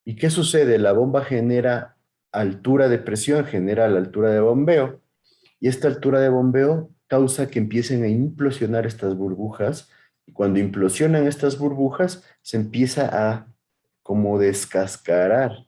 ¿Y qué sucede? La bomba genera altura de presión, genera la altura de bombeo, y esta altura de bombeo causa que empiecen a implosionar estas burbujas, y cuando implosionan estas burbujas, se empieza a como descascarar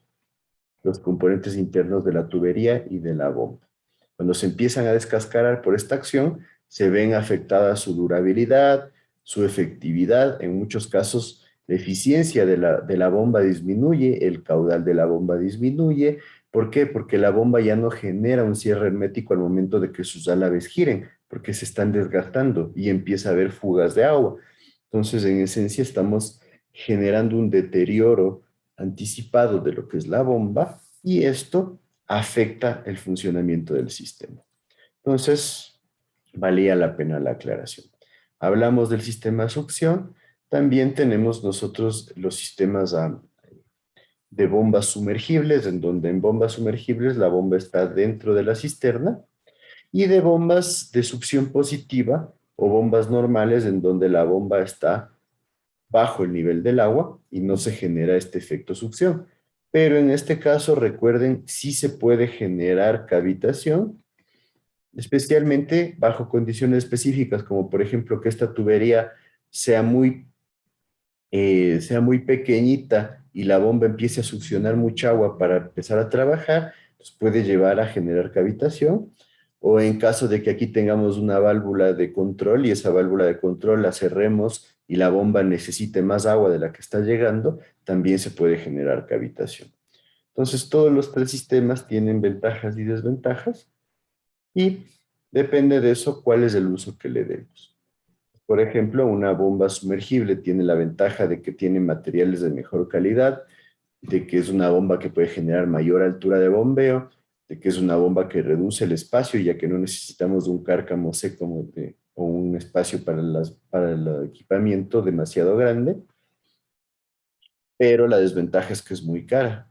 los componentes internos de la tubería y de la bomba. Cuando se empiezan a descascarar por esta acción, se ven afectadas su durabilidad, su efectividad. En muchos casos, la eficiencia de la bomba disminuye, el caudal de la bomba disminuye. ¿Por qué? Porque la bomba ya no genera un cierre hermético al momento de que sus álabes giren, porque se están desgastando y empieza a haber fugas de agua. Entonces, en esencia, estamos generando un deterioro anticipado de lo que es la bomba y esto afecta el funcionamiento del sistema. Entonces, valía la pena la aclaración. Hablamos del sistema de succión, también tenemos nosotros los sistemas de bombas sumergibles, en donde en bombas sumergibles la bomba está dentro de la cisterna, y de bombas de succión positiva o bombas normales en donde la bomba está bajo el nivel del agua y no se genera este efecto succión. Pero en este caso, recuerden, sí se puede generar cavitación, especialmente bajo condiciones específicas, como por ejemplo que esta tubería sea muy pequeñita y la bomba empiece a succionar mucha agua para empezar a trabajar, pues puede llevar a generar cavitación. O en caso de que aquí tengamos una válvula de control y esa válvula de control la cerremos y la bomba necesite más agua de la que está llegando, también se puede generar cavitación. Entonces, todos los tres sistemas tienen ventajas y desventajas y depende de eso cuál es el uso que le demos. Por ejemplo, una bomba sumergible tiene la ventaja de que tiene materiales de mejor calidad, de que es una bomba que puede generar mayor altura de bombeo, de que es una bomba que reduce el espacio, ya que no necesitamos un cárcamo seco o un espacio para el equipamiento demasiado grande, pero la desventaja es que es muy cara.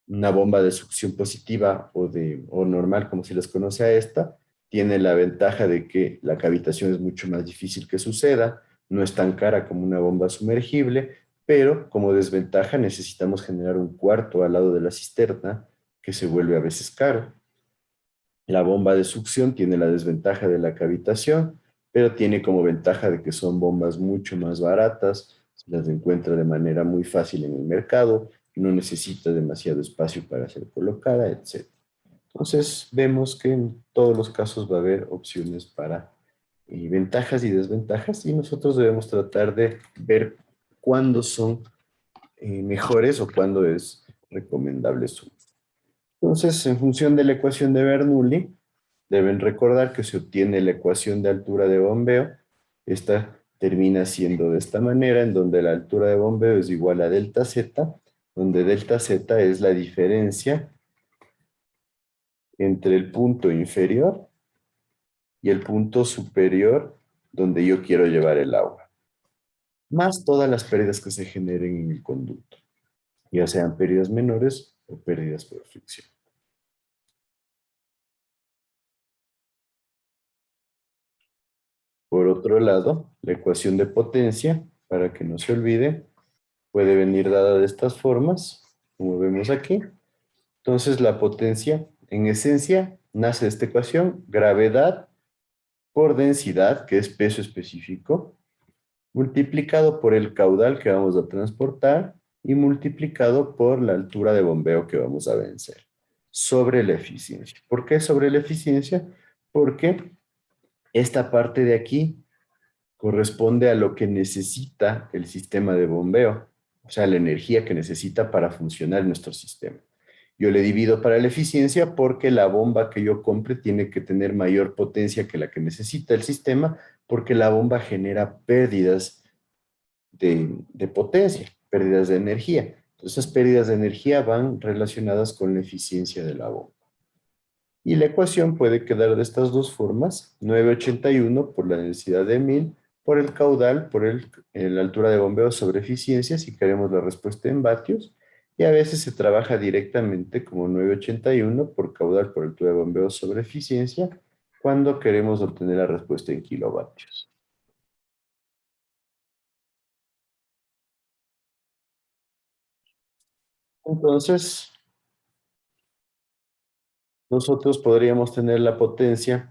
Una bomba de succión positiva o normal, como se les conoce a esta, tiene la ventaja de que la cavitación es mucho más difícil que suceda, no es tan cara como una bomba sumergible, pero como desventaja necesitamos generar un cuarto al lado de la cisterna, que se vuelve a veces caro. La bomba de succión tiene la desventaja de la cavitación, pero tiene como ventaja de que son bombas mucho más baratas, se las encuentra de manera muy fácil en el mercado, no necesita demasiado espacio para ser colocada, etc. Entonces vemos que en todos los casos va a haber opciones para ventajas y desventajas y nosotros debemos tratar de ver cuándo son mejores o cuándo es recomendable su uso. Entonces, en función de la ecuación de Bernoulli, deben recordar que se obtiene la ecuación de altura de bombeo. Esta termina siendo de esta manera, en donde la altura de bombeo es igual a delta Z, donde delta Z es la diferencia entre el punto inferior y el punto superior donde yo quiero llevar el agua, más todas las pérdidas que se generen en el conducto, ya sean pérdidas menores o pérdidas por fricción. Por otro lado, la ecuación de potencia, para que no se olvide, puede venir dada de estas formas, como vemos aquí. Entonces, la potencia, en esencia, nace de esta ecuación, gravedad por densidad, que es peso específico, multiplicado por el caudal que vamos a transportar y multiplicado por la altura de bombeo que vamos a vencer, sobre la eficiencia. ¿Por qué sobre la eficiencia? Porque esta parte de aquí corresponde a lo que necesita el sistema de bombeo, o sea, la energía que necesita para funcionar nuestro sistema. Yo le divido para la eficiencia porque la bomba que yo compre tiene que tener mayor potencia que la que necesita el sistema, porque la bomba genera pérdidas de potencia, pérdidas de energía. Entonces, esas pérdidas de energía van relacionadas con la eficiencia de la bomba. Y la ecuación puede quedar de estas dos formas: 981 por la densidad de 1000, por el caudal, por la altura de bombeo sobre eficiencia, si queremos la respuesta en vatios, y a veces se trabaja directamente como 981 por caudal por altura de bombeo sobre eficiencia, cuando queremos obtener la respuesta en kilovatios. Entonces, nosotros podríamos tener la potencia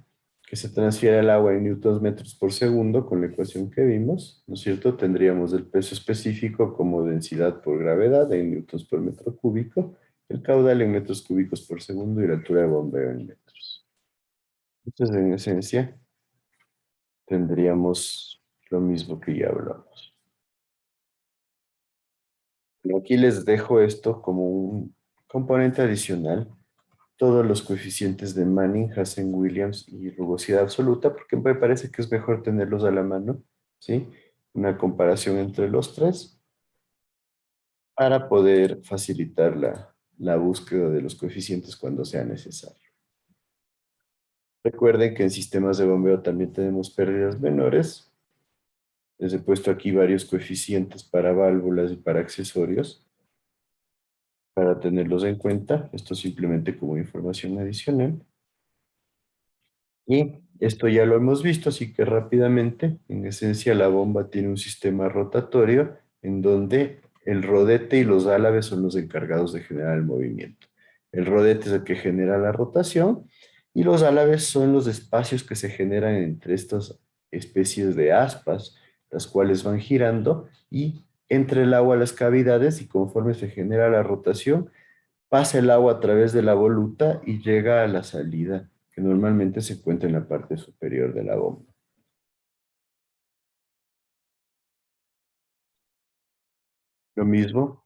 que se transfiere al agua en newtons metros por segundo con la ecuación que vimos, ¿no es cierto? Tendríamos el peso específico como densidad por gravedad en newtons por metro cúbico, el caudal en metros cúbicos por segundo y la altura de bombeo en metros. Entonces, en esencia, tendríamos lo mismo que ya hablamos. Pero aquí les dejo esto como un componente adicional, todos los coeficientes de Manning, Hassen, Williams y rugosidad absoluta, porque me parece que es mejor tenerlos a la mano, ¿sí? Una comparación entre los tres para poder facilitar la búsqueda de los coeficientes cuando sea necesario. Recuerden que en sistemas de bombeo también tenemos pérdidas menores. Les he puesto aquí varios coeficientes para válvulas y para accesorios, para tenerlos en cuenta. Esto simplemente como información adicional. Y esto ya lo hemos visto, así que rápidamente, en esencia la bomba tiene un sistema rotatorio en donde el rodete y los álabes son los encargados de generar el movimiento. El rodete es el que genera la rotación y los álabes son los espacios que se generan entre estas especies de aspas, las cuales van girando y entre el agua las cavidades, y conforme se genera la rotación, pasa el agua a través de la voluta y llega a la salida, que normalmente se encuentra en la parte superior de la bomba. Lo mismo,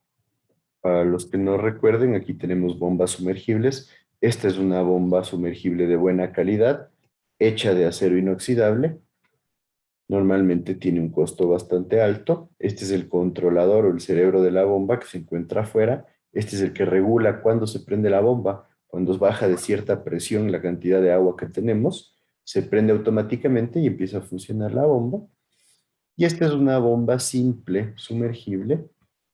para los que no recuerden, aquí tenemos bombas sumergibles. Esta es una bomba sumergible de buena calidad, hecha de acero inoxidable. Normalmente tiene un costo bastante alto. Este es el controlador o el cerebro de la bomba que se encuentra afuera. Este es el que regula cuándo se prende la bomba. Cuando baja de cierta presión la cantidad de agua que tenemos, se prende automáticamente y empieza a funcionar la bomba. Y esta es una bomba simple, sumergible.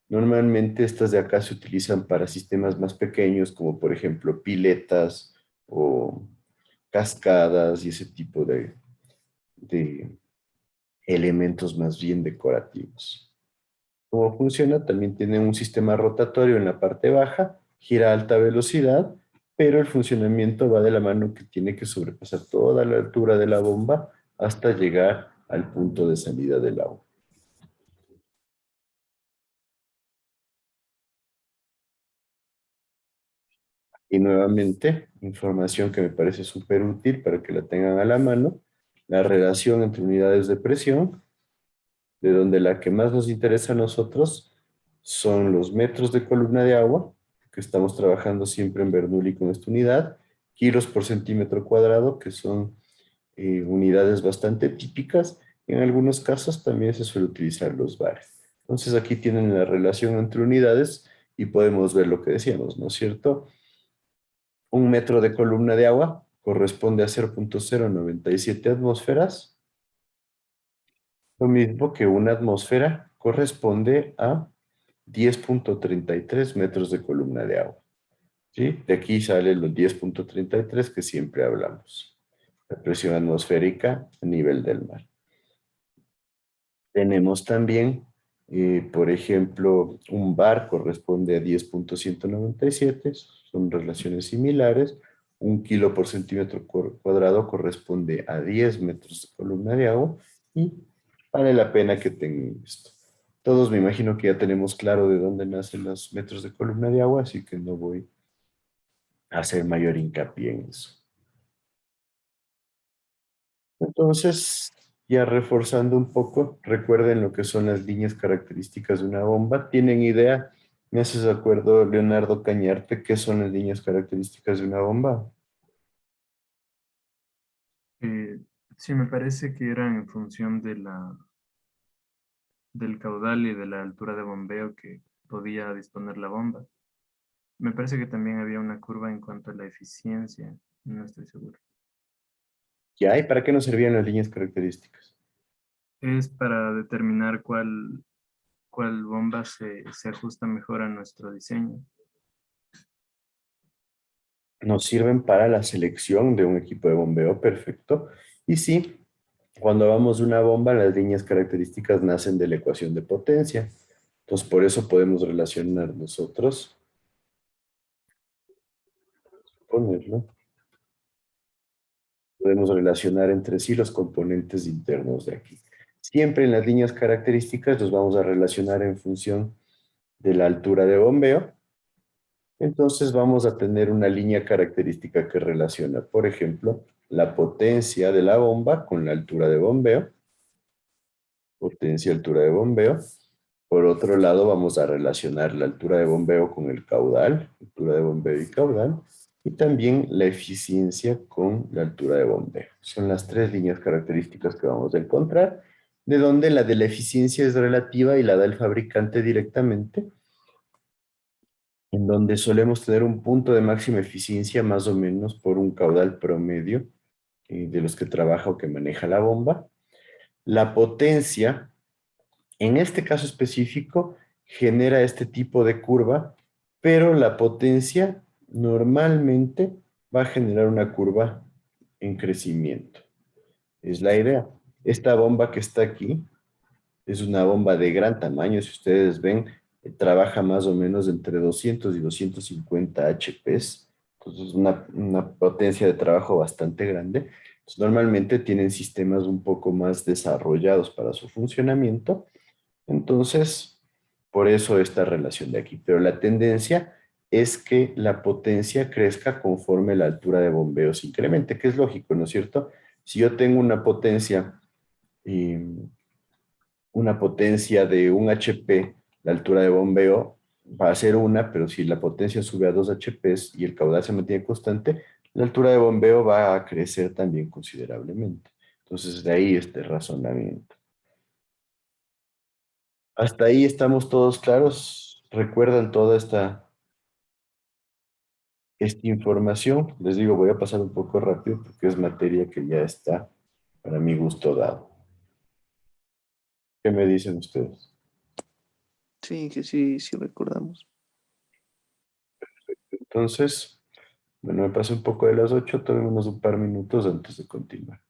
Normalmente estas de acá se utilizan para sistemas más pequeños, como por ejemplo piletas o cascadas y ese tipo de elementos más bien decorativos. ¿Cómo funciona? También tiene un sistema rotatorio en la parte baja, gira a alta velocidad, pero el funcionamiento va de la mano que tiene que sobrepasar toda la altura de la bomba hasta llegar al punto de salida del agua. Y nuevamente, información que me parece súper útil para que la tengan a la mano, la relación entre unidades de presión, de donde la que más nos interesa a nosotros son los metros de columna de agua, que estamos trabajando siempre en Bernoulli con esta unidad, kilos por centímetro cuadrado, que son unidades bastante típicas. En algunos casos también se suele utilizar los bares. Entonces aquí tienen la relación entre unidades y podemos ver lo que decíamos, ¿no es cierto? Un metro de columna de agua corresponde a 0.097 atmósferas. Lo mismo que una atmósfera corresponde a 10.33 metros de columna de agua. ¿Sí? De aquí sale los 10.33 que siempre hablamos. La presión atmosférica a nivel del mar. Tenemos también, por ejemplo, un bar corresponde a 10.197, son relaciones similares. Un kilo por centímetro cuadrado corresponde a 10 metros de columna de agua y vale la pena que tengan esto. Todos me imagino que ya tenemos claro de dónde nacen los metros de columna de agua, así que no voy a hacer mayor hincapié en eso. Entonces, Ya reforzando un poco, recuerden lo que son las líneas características de una bomba. ¿Tienen idea? ¿Me haces de acuerdo, Leonardo Cañarte, qué son las líneas características de una bomba? Eh, sí, me parece que eran en función de del caudal y de la altura de bombeo que podía disponer la bomba. Me parece que también había una curva en cuanto a la eficiencia, no estoy seguro. ¿Ya? ¿Y para qué nos servían las líneas características? Es para determinar cuál bomba se ajusta mejor a nuestro diseño. Nos sirven para la selección de un equipo de bombeo, perfecto. Y sí, cuando vamos de una bomba, las líneas características nacen de la ecuación de potencia. Entonces, por eso podemos relacionar nosotros, ponerlo, podemos relacionar entre sí los componentes internos de aquí. Siempre en las líneas características los vamos a relacionar en función de la altura de bombeo. Entonces vamos a tener una línea característica que relaciona, por ejemplo, la potencia de la bomba con la altura de bombeo. Potencia, altura de bombeo. Por otro lado, vamos a relacionar la altura de bombeo con el caudal, altura de bombeo y caudal, y también la eficiencia con la altura de bombeo. Son las tres líneas características que vamos a encontrar, de donde la de la eficiencia es relativa y la da el fabricante directamente, en donde solemos tener un punto de máxima eficiencia más o menos por un caudal promedio de los que trabaja o que maneja la bomba. La potencia, en este caso específico, genera este tipo de curva, pero la potencia normalmente va a generar una curva en crecimiento. Es la idea. Esta bomba que está aquí es una bomba de gran tamaño. Si ustedes ven, trabaja más o menos entre 200 y 250 HPs. Entonces, una potencia de trabajo bastante grande. Entonces, normalmente tienen sistemas un poco más desarrollados para su funcionamiento. Entonces, por eso esta relación de aquí. Pero la tendencia es que la potencia crezca conforme la altura de bombeo se incremente, que es lógico, ¿no es cierto? Si yo tengo eh, una potencia de 1 HP, la altura de bombeo va a ser 1, pero si la potencia sube a 2 HPs y el caudal se mantiene constante, la altura de bombeo va a crecer también considerablemente. Entonces, de ahí este razonamiento. Hasta ahí estamos todos claros. ¿Recuerdan toda esta información? Les digo, voy a pasar un poco rápido porque es materia que ya está para mi gusto dado. ¿Qué me dicen ustedes? Sí, que sí, sí recordamos. Entonces, bueno, me pasé un poco de las 8, tomémonos un par minutos antes de continuar.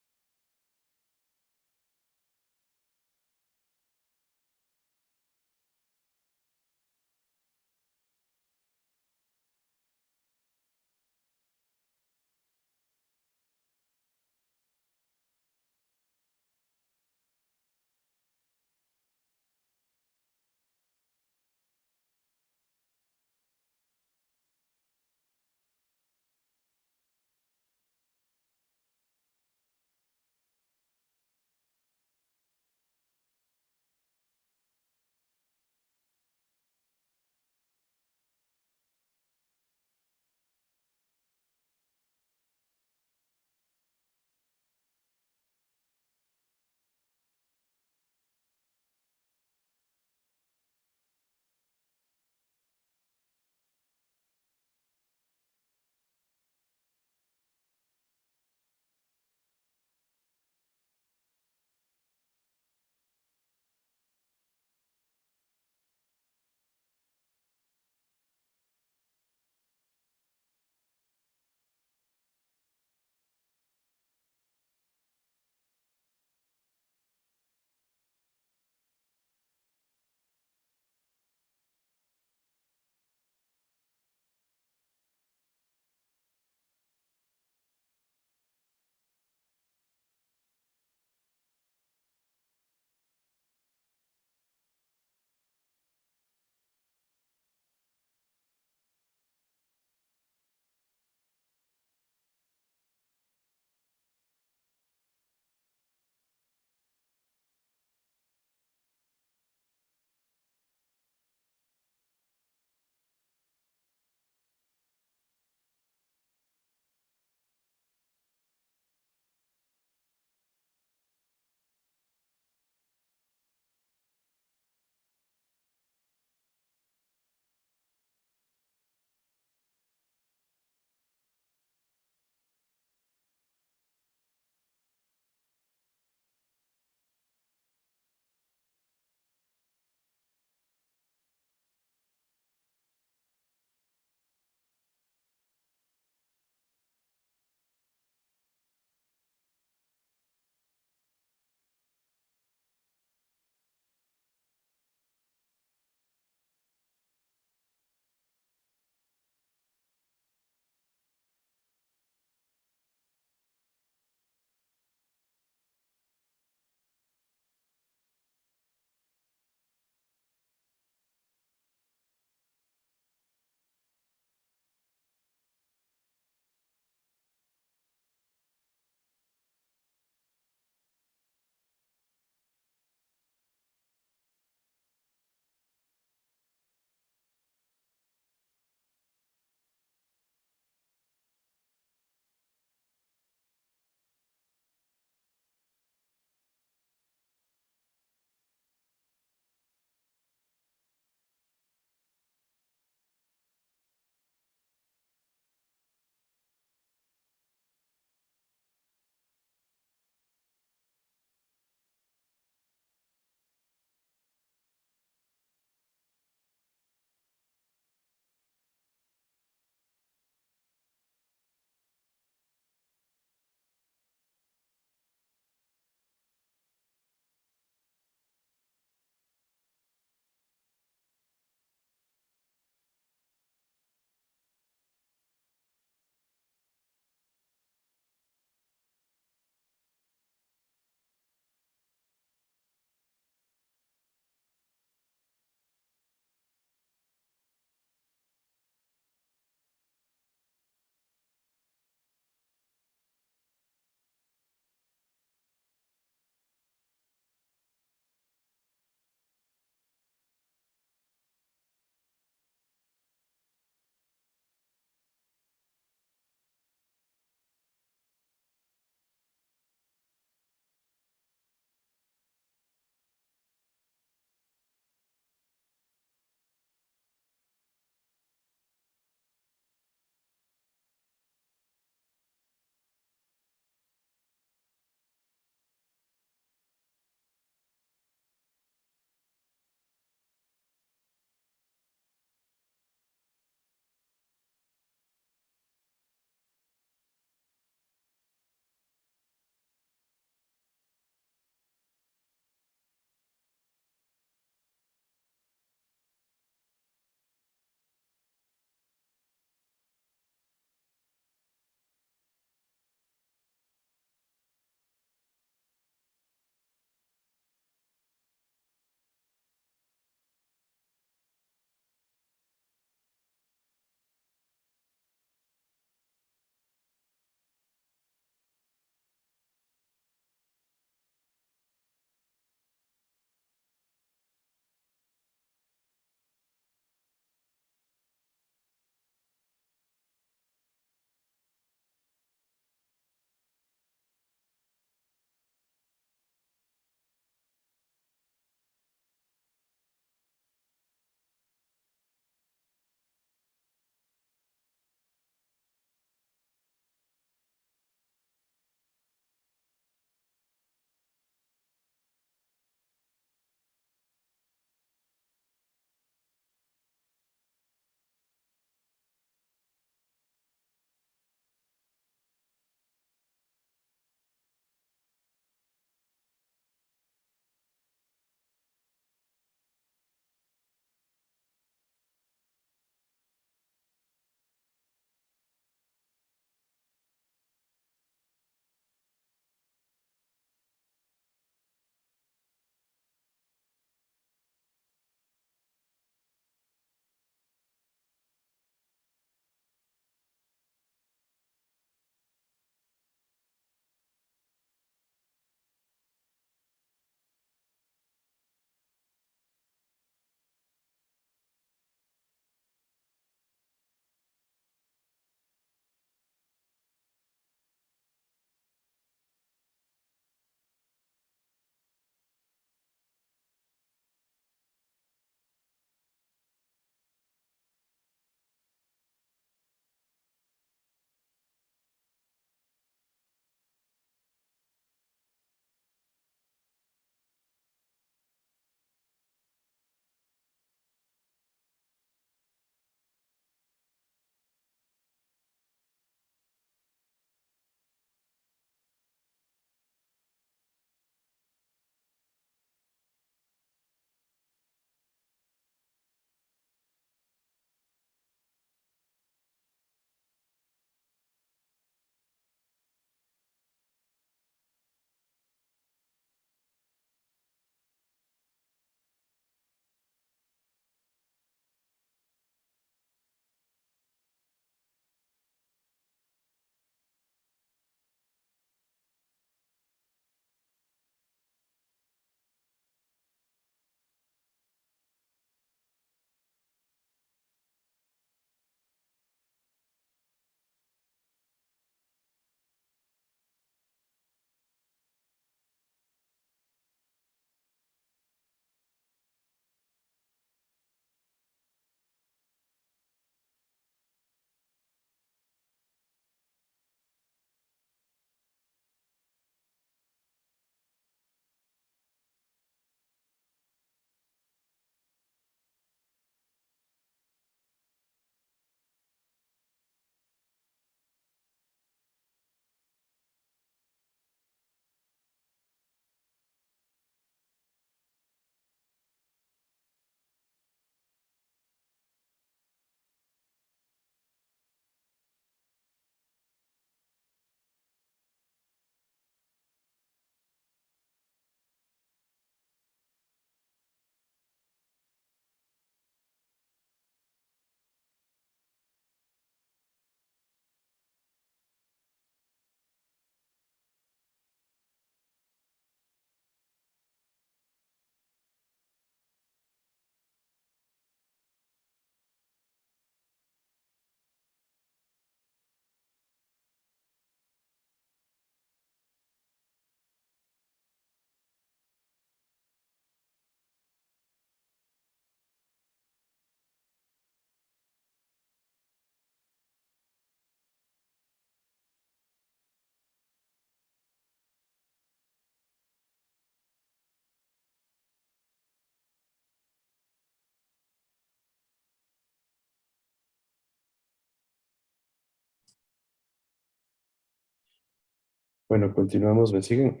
Bueno, continuamos, ¿me siguen?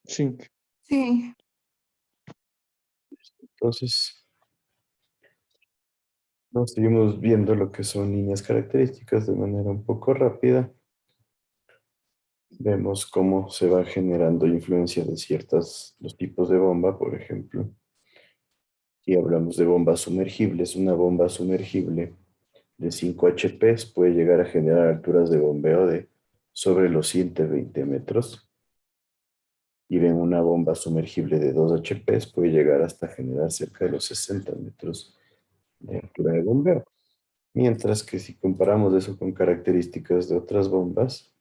Sí. Sí. Entonces, nos seguimos viendo lo que son líneas características de manera un poco rápida. Vemos cómo se va generando influencia de los tipos de bomba, por ejemplo. Aquí hablamos de bombas sumergibles. Una bomba sumergible de 5 HP puede llegar a generar alturas de bombeo de sobre los 120 metros. Y ven una bomba sumergible de 2 HP puede llegar hasta generar cerca de los 60 metros de altura de bombeo. Mientras que si comparamos eso con características de otras bombas,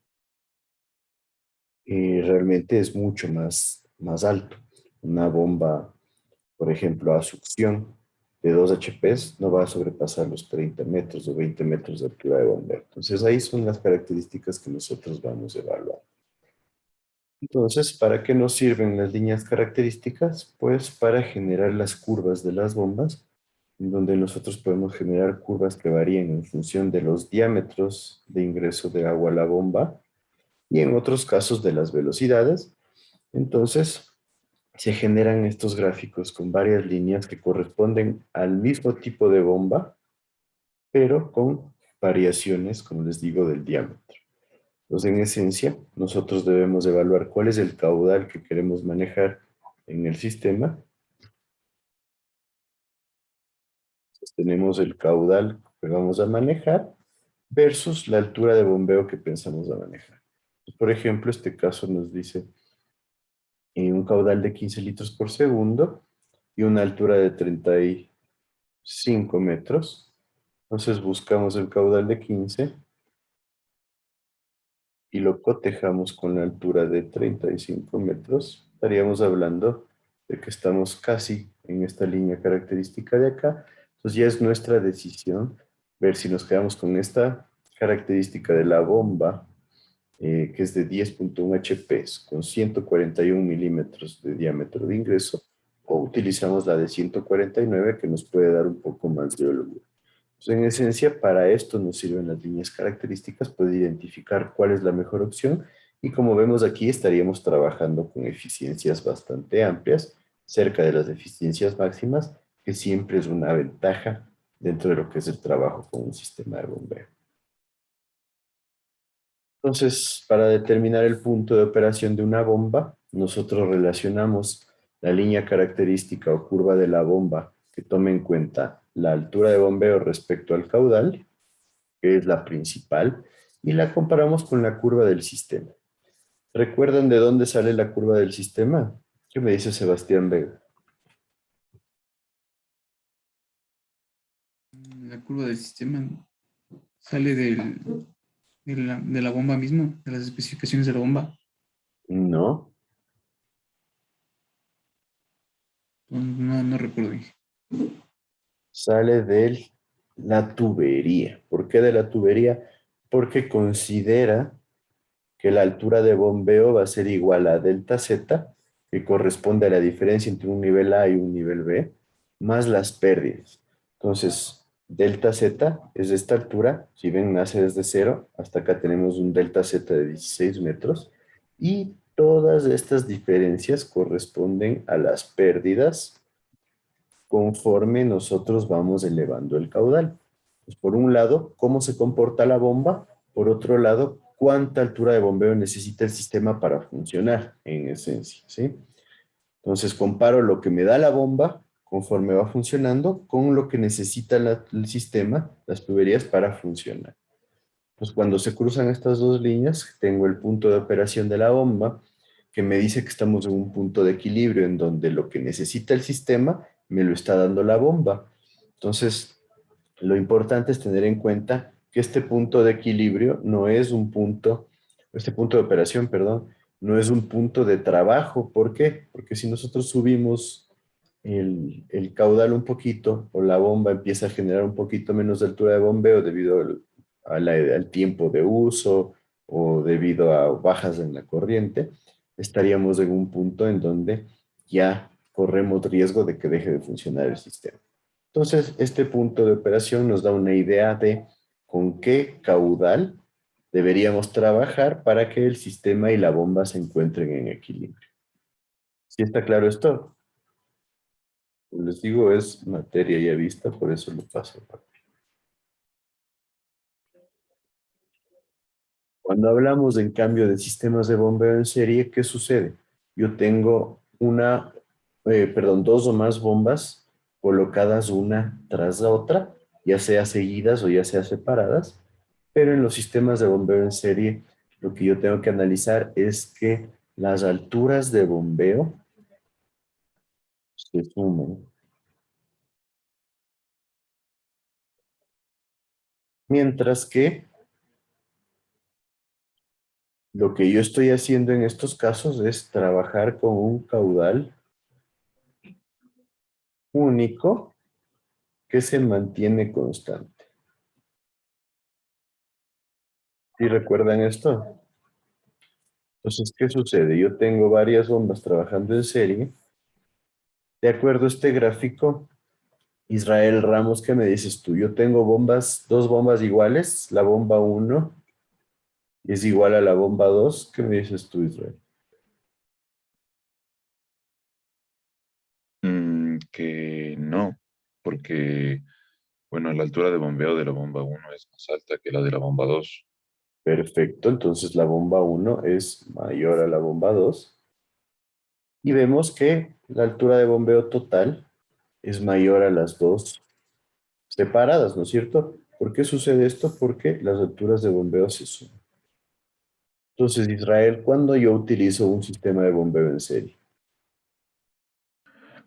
realmente es mucho más alto. Una bomba, por ejemplo, a succión de 2 HP no va a sobrepasar los 30 metros o 20 metros de altura de bombeo. Entonces ahí son las características que nosotros vamos a evaluar. Entonces, ¿para qué nos sirven las líneas características? Pues para generar las curvas de las bombas, en donde nosotros podemos generar curvas que varíen en función de los diámetros de ingreso de agua a la bomba y en otros casos de las velocidades. Entonces, se generan estos gráficos con varias líneas que corresponden al mismo tipo de bomba, pero con variaciones, como les digo, del diámetro. Entonces, en esencia, nosotros debemos evaluar cuál es el caudal que queremos manejar en el sistema. Entonces, tenemos el caudal que vamos a manejar versus la altura de bombeo que pensamos a manejar. Por ejemplo, este caso nos dice un caudal de 15 litros por segundo y una altura de 35 metros. Entonces buscamos el caudal de 15 y lo cotejamos con la altura de 35 metros. Estaríamos hablando de que estamos casi en esta línea característica de acá. Entonces ya es nuestra decisión ver si nos quedamos con esta característica de la bomba, que es de 10.1 HP con 141 milímetros de diámetro de ingreso, o utilizamos la de 149 que nos puede dar un poco más de holgura. Entonces, en esencia, para esto nos sirven las líneas características, poder identificar cuál es la mejor opción y como vemos aquí estaríamos trabajando con eficiencias bastante amplias, cerca de las eficiencias máximas, que siempre es una ventaja dentro de lo que es el trabajo con un sistema de bombeo. Entonces, para determinar el punto de operación de una bomba, nosotros relacionamos la línea característica o curva de la bomba que tome en cuenta la altura de bombeo respecto al caudal, que es la principal, y la comparamos con la curva del sistema. ¿Recuerdan de dónde sale la curva del sistema? ¿Qué me dice Sebastián Vega? La curva del sistema sale de la bomba mismo, de las especificaciones de la bomba. No. No recuerdo bien. Sale de la tubería. ¿Por qué de la tubería? Porque considera que la altura de bombeo va a ser igual a delta Z, que corresponde a la diferencia entre un nivel A y un nivel B, más las pérdidas. Entonces, delta Z es de esta altura, si ven, nace desde cero, hasta acá tenemos un delta Z de 16 metros, y todas estas diferencias corresponden a las pérdidas conforme nosotros vamos elevando el caudal. Pues por un lado, cómo se comporta la bomba, por otro lado, cuánta altura de bombeo necesita el sistema para funcionar, en esencia, ¿sí? Entonces comparo lo que me da la bomba conforme va funcionando con lo que necesita el sistema, las tuberías, para funcionar. Pues cuando se cruzan estas dos líneas, tengo el punto de operación de la bomba, que me dice que estamos en un punto de equilibrio en donde lo que necesita el sistema me lo está dando la bomba. Entonces, lo importante es tener en cuenta que este punto de equilibrio no es un punto, este punto de operación, perdón, no es un punto de trabajo. ¿Por qué? Porque si nosotros subimos el caudal un poquito o la bomba empieza a generar un poquito menos de altura de bombeo debido al tiempo de uso o debido a bajas en la corriente, estaríamos en un punto en donde ya corremos riesgo de que deje de funcionar el sistema. Entonces, este punto de operación nos da una idea de con qué caudal deberíamos trabajar para que el sistema y la bomba se encuentren en equilibrio. ¿Sí está claro esto? Les digo, es materia ya vista, por eso lo paso. Cuando hablamos en cambio de sistemas de bombeo en serie, ¿qué sucede? Yo tengo dos o más bombas colocadas una tras la otra, ya sea seguidas o ya sea separadas, pero en los sistemas de bombeo en serie, lo que yo tengo que analizar es que las alturas de bombeo se sumen. Mientras que lo que yo estoy haciendo en estos casos es trabajar con un caudal único que se mantiene constante. ¿Sí recuerdan esto? Entonces, ¿qué sucede? Yo tengo varias bombas trabajando en serie. De acuerdo a este gráfico, Israel Ramos, ¿qué me dices tú? Yo tengo dos bombas iguales, la bomba 1 es igual a la bomba 2. ¿Qué me dices tú, Israel? Que no, porque, bueno, la altura de bombeo de la bomba 1 es más alta que la de la bomba 2. Perfecto, entonces la bomba 1 es mayor a la bomba 2. Y vemos que la altura de bombeo total es mayor a las dos separadas, ¿no es cierto? ¿Por qué sucede esto? Porque las alturas de bombeo se suman. Entonces, Israel, ¿cuándo yo utilizo un sistema de bombeo en serie?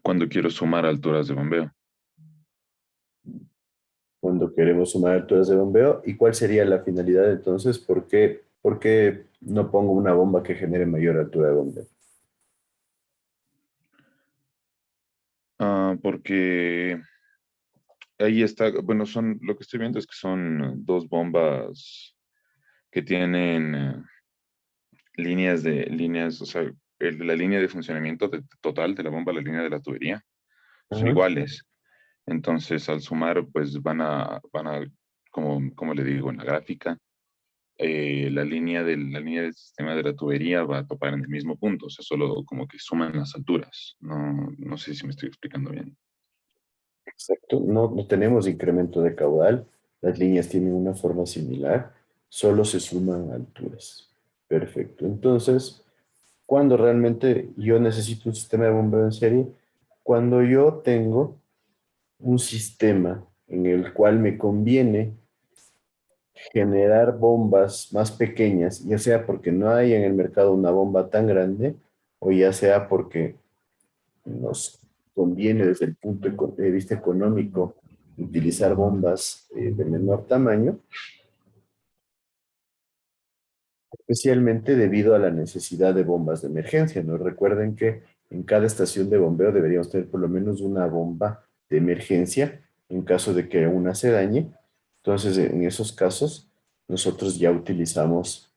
Cuando quiero sumar alturas de bombeo. Cuando queremos sumar alturas de bombeo. ¿Y cuál sería la finalidad entonces? Por qué no pongo una bomba que genere mayor altura de bombeo? Porque ahí está, bueno, lo que estoy viendo es que son dos bombas que tienen líneas, o sea, la línea de funcionamiento total de la bomba, la línea de la tubería, son Ajá. iguales. Entonces, al sumar, pues van a, como le digo, en la gráfica, la línea del sistema de la tubería va a topar en el mismo punto, o sea, solo como que suman las alturas. No sé si me estoy explicando bien. Exacto, no tenemos incremento de caudal, las líneas tienen una forma similar, solo se suman alturas. Perfecto, entonces, cuando realmente yo necesito un sistema de bombeo en serie, cuando yo tengo un sistema en el cual me conviene generar bombas más pequeñas, ya sea porque no hay en el mercado una bomba tan grande, o ya sea porque nos conviene desde el punto de vista económico utilizar bombas de menor tamaño, especialmente debido a la necesidad de bombas de emergencia. ¿No? Recuerden que en cada estación de bombeo deberíamos tener por lo menos una bomba de emergencia en caso de que una se dañe. Entonces, en esos casos, nosotros ya utilizamos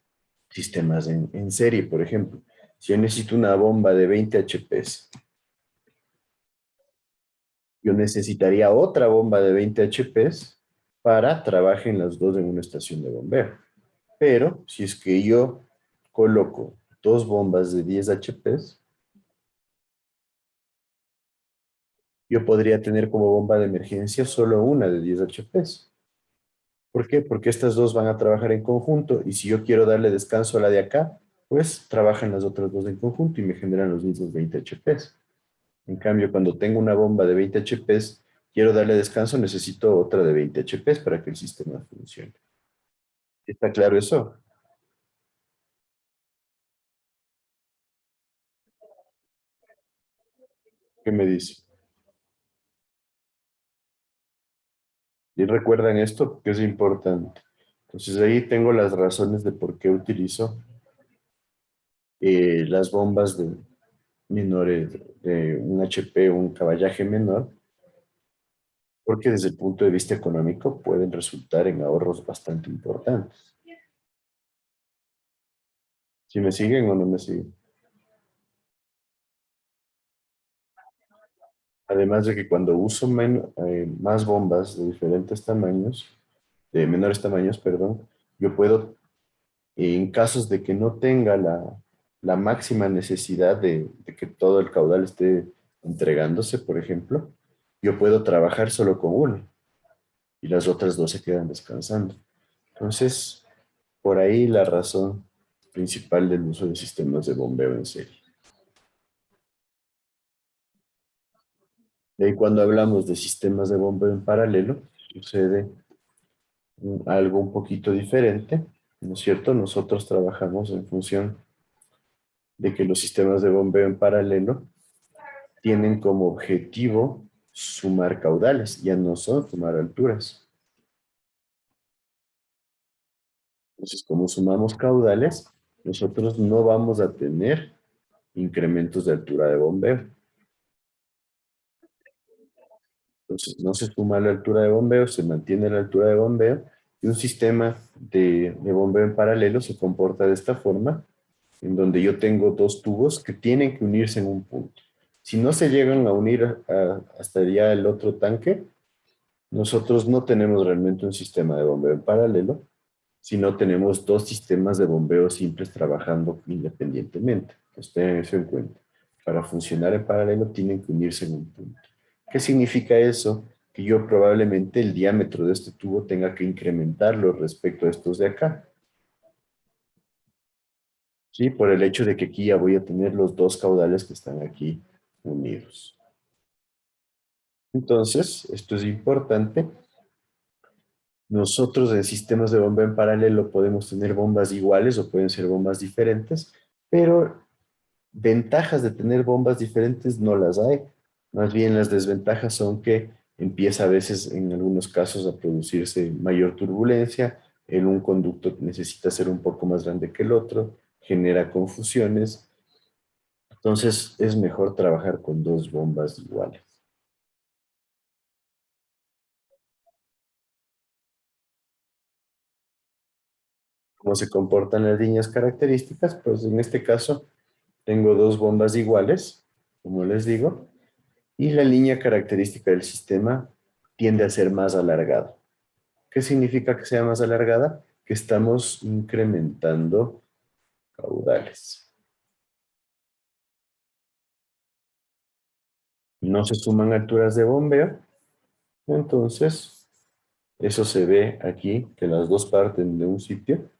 sistemas en serie, por ejemplo. Si yo necesito una bomba de 20 HPs, yo necesitaría otra bomba de 20 HPs para trabajen las dos en una estación de bombeo. Pero si es que yo coloco dos bombas de 10 HPs, yo podría tener como bomba de emergencia solo una de 10 HPs. ¿Por qué? Porque estas dos van a trabajar en conjunto y si yo quiero darle descanso a la de acá, pues trabajan las otras dos en conjunto y me generan los mismos 20 HPs. En cambio, cuando tengo una bomba de 20 HPs, quiero darle descanso, necesito otra de 20 HPs para que el sistema funcione. ¿Está claro eso? ¿Qué me dice? Y recuerdan esto porque es importante. Entonces ahí tengo las razones de por qué utilizo las bombas de menores, de un HP o un caballaje menor, porque desde el punto de vista económico pueden resultar en ahorros bastante importantes. ¿Si me siguen o no me siguen? Además de que cuando uso más bombas de diferentes tamaños, de menores tamaños, perdón, yo puedo, en casos de que no tenga la máxima necesidad de que todo el caudal esté entregándose, por ejemplo, yo puedo trabajar solo con una y las otras dos se quedan descansando. Entonces, por ahí la razón principal del uso de sistemas de bombeo en serie. Y ahí cuando hablamos de sistemas de bombeo en paralelo, sucede algo un poquito diferente, ¿no es cierto? Nosotros trabajamos en función de que los sistemas de bombeo en paralelo tienen como objetivo sumar caudales, ya no son sumar alturas. Entonces, como sumamos caudales, nosotros no vamos a tener incrementos de altura de bombeo. Entonces, no se suma la altura de bombeo, se mantiene la altura de bombeo, y un sistema de bombeo en paralelo se comporta de esta forma, en donde yo tengo dos tubos que tienen que unirse en un punto. Si no se llegan a unir hasta ya el otro tanque, nosotros no tenemos realmente un sistema de bombeo en paralelo, sino tenemos dos sistemas de bombeo simples trabajando independientemente. Entonces, tengan eso en cuenta. Para funcionar en paralelo tienen que unirse en un punto. ¿Qué significa eso? Que yo probablemente el diámetro de este tubo tenga que incrementarlo respecto a estos de acá. ¿Sí? Por el hecho de que aquí ya voy a tener los dos caudales que están aquí unidos. Entonces, esto es importante. Nosotros en sistemas de bombeo en paralelo podemos tener bombas iguales o pueden ser bombas diferentes, pero ventajas de tener bombas diferentes no las hay. Más bien las desventajas son que empieza a veces en algunos casos a producirse mayor turbulencia, en un conducto que necesita ser un poco más grande que el otro, genera confusiones. Entonces es mejor trabajar con dos bombas iguales. ¿Cómo se comportan las líneas características? Pues en este caso tengo dos bombas iguales, como les digo, y la línea característica del sistema tiende a ser más alargada. ¿Qué significa que sea más alargada? Que estamos incrementando caudales. No se suman alturas de bombeo, entonces eso se ve aquí, que las dos parten de un sitio,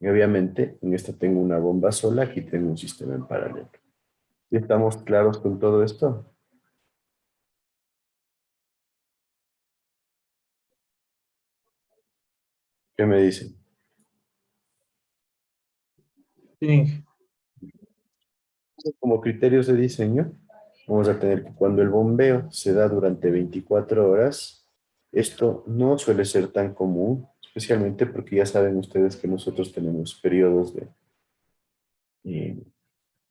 y obviamente en esta tengo una bomba sola, aquí tengo un sistema en paralelo. ¿Estamos claros con todo esto? ¿Qué me dicen? Sí, Como criterios de diseño, vamos a tener que cuando el bombeo se da durante 24 horas, esto no suele ser tan común, especialmente porque ya saben ustedes que nosotros tenemos periodos eh,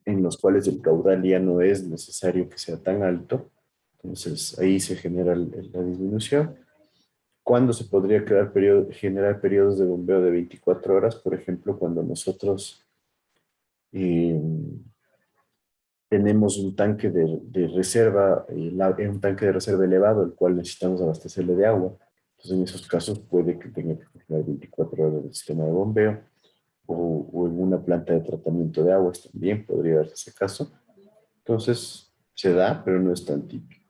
en los cuales el caudal ya no es necesario que sea tan alto. Entonces ahí se genera la disminución. ¿Cuándo se podría generar periodos de bombeo de 24 horas? Por ejemplo, cuando nosotros eh, tenemos un tanque de reserva, un tanque de reserva elevado, el cual necesitamos abastecerle de agua. Entonces, en esos casos puede que tenga que funcionar 24 horas del sistema de bombeo, o en una planta de tratamiento de aguas también podría darse ese caso. Entonces, se da, pero no es tan típico.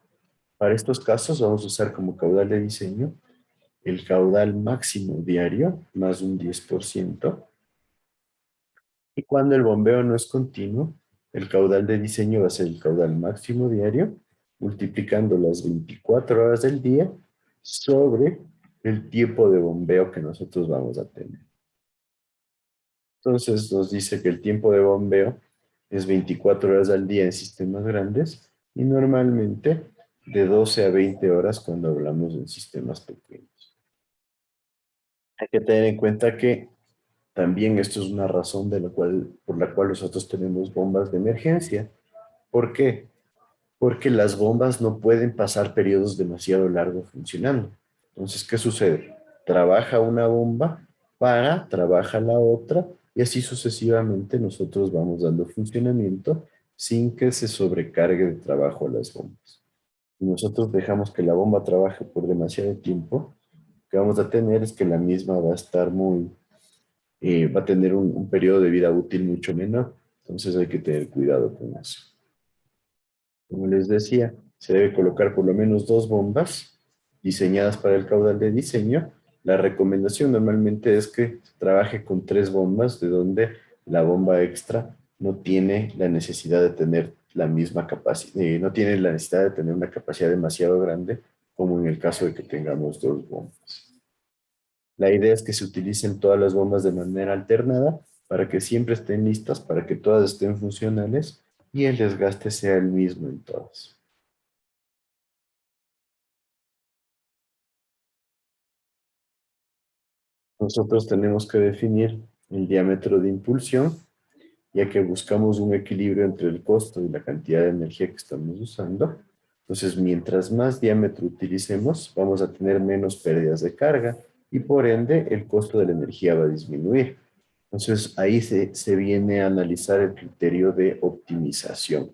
Para estos casos vamos a usar como caudal de diseño el caudal máximo diario más un 10%. Y cuando el bombeo no es continuo, el caudal de diseño va a ser el caudal máximo diario, multiplicando las 24 horas del día sobre el tiempo de bombeo que nosotros vamos a tener. Entonces nos dice que el tiempo de bombeo es 24 horas al día en sistemas grandes y normalmente de 12 a 20 horas cuando hablamos en sistemas pequeños. Hay que tener en cuenta que también esto es una razón por la cual nosotros tenemos bombas de emergencia. ¿Por qué? Porque las bombas no pueden pasar periodos demasiado largos funcionando. Entonces, ¿qué sucede? Trabaja una bomba, trabaja la otra, y así sucesivamente nosotros vamos dando funcionamiento sin que se sobrecargue de trabajo a las bombas. y nosotros dejamos que la bomba trabaje por demasiado tiempo, lo que vamos a tener es que la misma va a estar va a tener un periodo de vida útil mucho menor. Entonces hay que tener cuidado con eso. Como les decía, se debe colocar por lo menos 2 bombas diseñadas para el caudal de diseño. La recomendación normalmente es que se trabaje con 3 bombas, de donde la bomba extra no tiene la necesidad de tener la misma capacidad, no tiene la necesidad de tener una capacidad demasiado grande, como en el caso de que tengamos 2 bombas. La idea es que se utilicen todas las bombas de manera alternada para que siempre estén listas, para que todas estén funcionales y el desgaste sea el mismo en todas. Nosotros tenemos que definir el diámetro de impulsión, ya que buscamos un equilibrio entre el costo y la cantidad de energía que estamos usando. Entonces, mientras más diámetro utilicemos, vamos a tener menos pérdidas de carga y por ende el costo de la energía va a disminuir. Entonces, ahí se viene a analizar el criterio de optimización.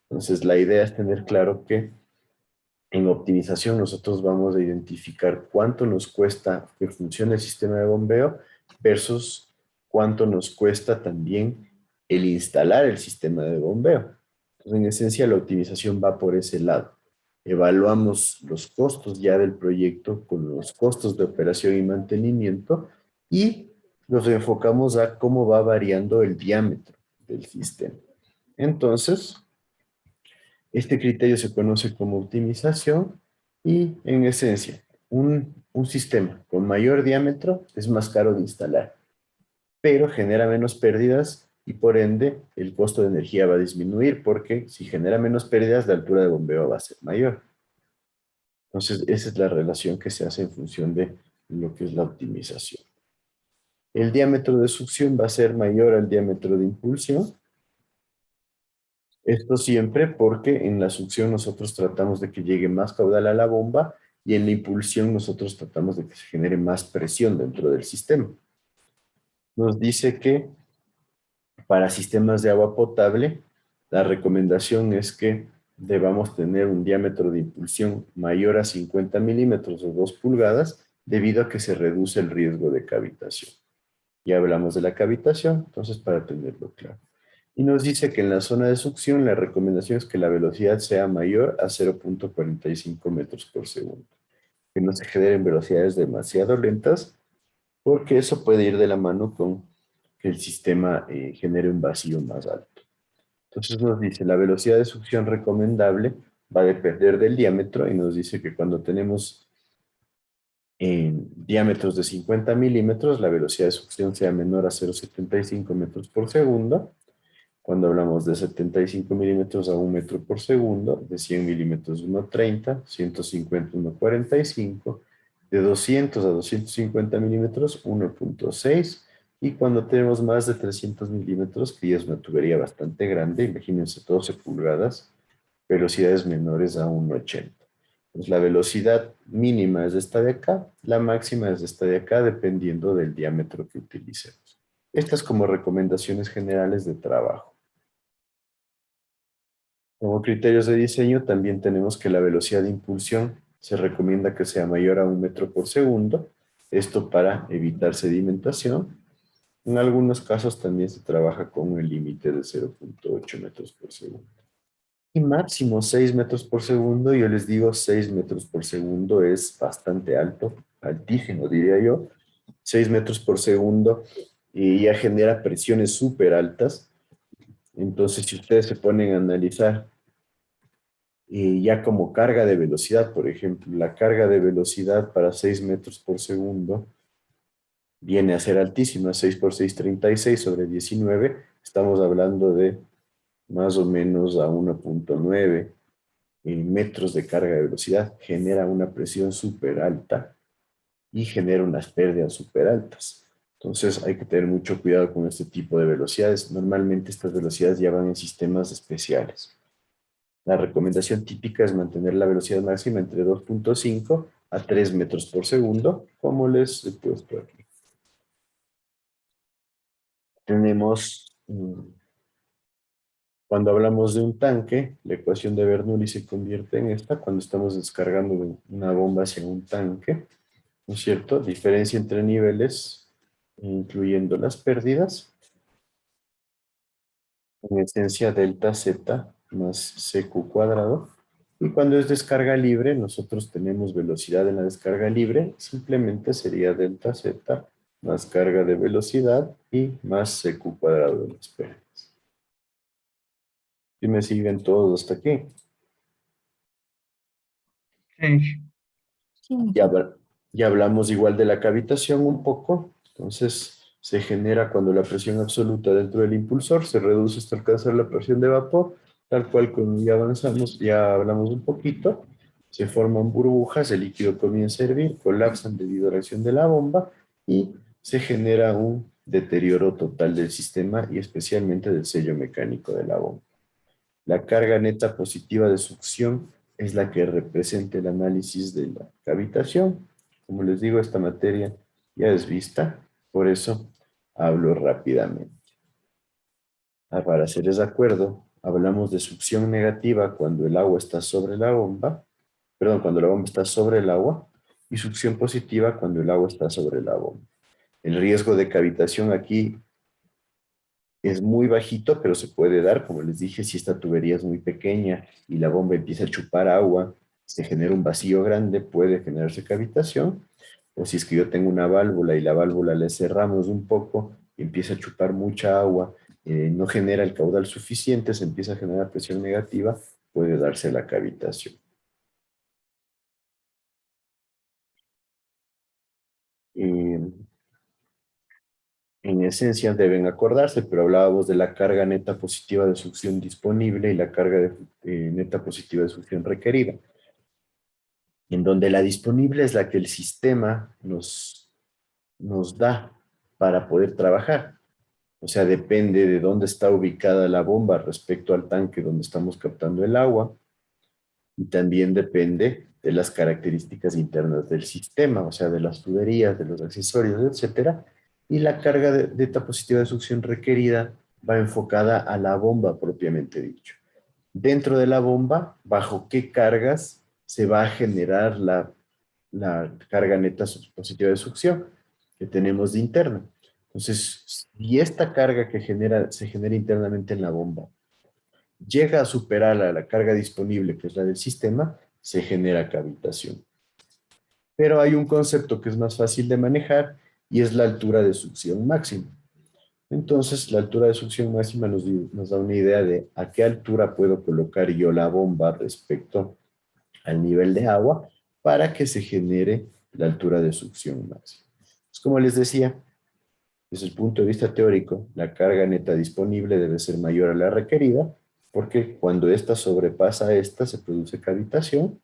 Entonces, la idea es tener claro que en optimización nosotros vamos a identificar cuánto nos cuesta que funcione el sistema de bombeo versus cuánto nos cuesta también el instalar el sistema de bombeo. Entonces, en esencia, la optimización va por ese lado. Evaluamos los costos ya del proyecto con los costos de operación y mantenimiento y nos enfocamos a cómo va variando el diámetro del sistema. Entonces, este criterio se conoce como optimización y, en esencia, un sistema con mayor diámetro es más caro de instalar, pero genera menos pérdidas y, por ende, el costo de energía va a disminuir porque si genera menos pérdidas, la altura de bombeo va a ser mayor. Entonces, esa es la relación que se hace en función de lo que es la optimización. El diámetro de succión va a ser mayor al diámetro de impulsión. Esto siempre porque en la succión nosotros tratamos de que llegue más caudal a la bomba y en la impulsión nosotros tratamos de que se genere más presión dentro del sistema. Nos dice que para sistemas de agua potable, la recomendación es que debamos tener un diámetro de impulsión mayor a 50 milímetros o 2 pulgadas debido a que se reduce el riesgo de cavitación. Ya hablamos de la cavitación, entonces para tenerlo claro. Y nos dice que en la zona de succión la recomendación es que la velocidad sea mayor a 0.45 metros por segundo. Que no se generen velocidades demasiado lentas, porque eso puede ir de la mano con que el sistema genere un vacío más alto. Entonces nos dice, la velocidad de succión recomendable va a depender del diámetro y nos dice que cuando tenemos diámetros de 50 milímetros, la velocidad de succión sea menor a 0.75 metros por segundo. Cuando hablamos de 75 milímetros a 1 metro por segundo, de 100 milímetros 1.30, 150 1.45, de 200 a 250 milímetros 1.6, y cuando tenemos más de 300 milímetros, que ya es una tubería bastante grande, imagínense 12 pulgadas, velocidades menores a 1.80. Pues la velocidad mínima es esta de acá, la máxima es esta de acá, dependiendo del diámetro que utilicemos. Estas como recomendaciones generales de trabajo. Como criterios de diseño también tenemos que la velocidad de impulsión se recomienda que sea mayor a 1 metro por segundo, esto para evitar sedimentación. En algunos casos también se trabaja con el límite de 0.8 metros por segundo. Y máximo 6 metros por segundo, yo les digo 6 metros por segundo es bastante alto, altísimo diría yo. 6 metros por segundo y ya genera presiones súper altas. Entonces, si ustedes se ponen a analizar ya como carga de velocidad, por ejemplo, la carga de velocidad para 6 metros por segundo viene a ser altísima, 6 por 6, 36 sobre 19, estamos hablando de más o menos a 1.9 metros de carga de velocidad, genera una presión súper alta y genera unas pérdidas súper altas. Entonces hay que tener mucho cuidado con este tipo de velocidades. Normalmente estas velocidades ya van en sistemas especiales. La recomendación típica es mantener la velocidad máxima entre 2.5 a 3 metros por segundo, como les he puesto aquí. Tenemos Cuando hablamos de un tanque, la ecuación de Bernoulli se convierte en esta cuando estamos descargando una bomba hacia un tanque, ¿no es cierto? Diferencia entre niveles, incluyendo las pérdidas. En esencia, delta Z más CQ cuadrado. Y cuando es descarga libre, nosotros tenemos velocidad en la descarga libre, simplemente sería delta Z más carga de velocidad y más CQ cuadrado de las pérdidas. ¿Y me siguen todos hasta aquí? Sí. Ya hablamos igual de la cavitación un poco. Entonces, se genera cuando la presión absoluta dentro del impulsor se reduce hasta alcanzar la presión de vapor, tal cual como ya avanzamos, ya hablamos un poquito. Se forman burbujas, el líquido comienza a hervir, colapsan debido a la acción de la bomba y se genera un deterioro total del sistema y especialmente del sello mecánico de la bomba. La carga neta positiva de succión es la que representa el análisis de la cavitación. Como les digo, esta materia ya es vista, por eso hablo rápidamente. Para hacerles de acuerdo, hablamos de succión negativa cuando el agua está sobre la bomba, perdón, cuando la bomba está sobre el agua, y succión positiva cuando el agua está sobre la bomba. El riesgo de cavitación aquí es muy bajito, pero se puede dar, como les dije, si esta tubería es muy pequeña y la bomba empieza a chupar agua, se genera un vacío grande, puede generarse cavitación. O si es que yo tengo una válvula y la válvula le cerramos un poco y empieza a chupar mucha agua, no genera el caudal suficiente, se empieza a generar presión negativa, puede darse la cavitación. En esencia deben acordarse, pero hablábamos de la carga neta positiva de succión disponible y la carga neta positiva de succión requerida, en donde la disponible es la que el sistema nos da para poder trabajar. O sea, depende de dónde está ubicada la bomba respecto al tanque donde estamos captando el agua, y también depende de las características internas del sistema, o sea, de las tuberías, de los accesorios, etcétera. Y la carga de esta positiva de succión requerida va enfocada a la bomba propiamente dicho. Dentro de la bomba, ¿bajo qué cargas se va a generar la carga neta positiva de succión que tenemos de interna? Entonces, si esta carga que se genera internamente en la bomba llega a superar la carga disponible, que es la del sistema, se genera cavitación. Pero hay un concepto que es más fácil de manejar y es la altura de succión máxima. Entonces, la altura de succión máxima nos da una idea de a qué altura puedo colocar yo la bomba respecto al nivel de agua para que se genere la altura de succión máxima. Pues como les decía, desde el punto de vista teórico, la carga neta disponible debe ser mayor a la requerida, porque cuando esta sobrepasa a esta se produce cavitación,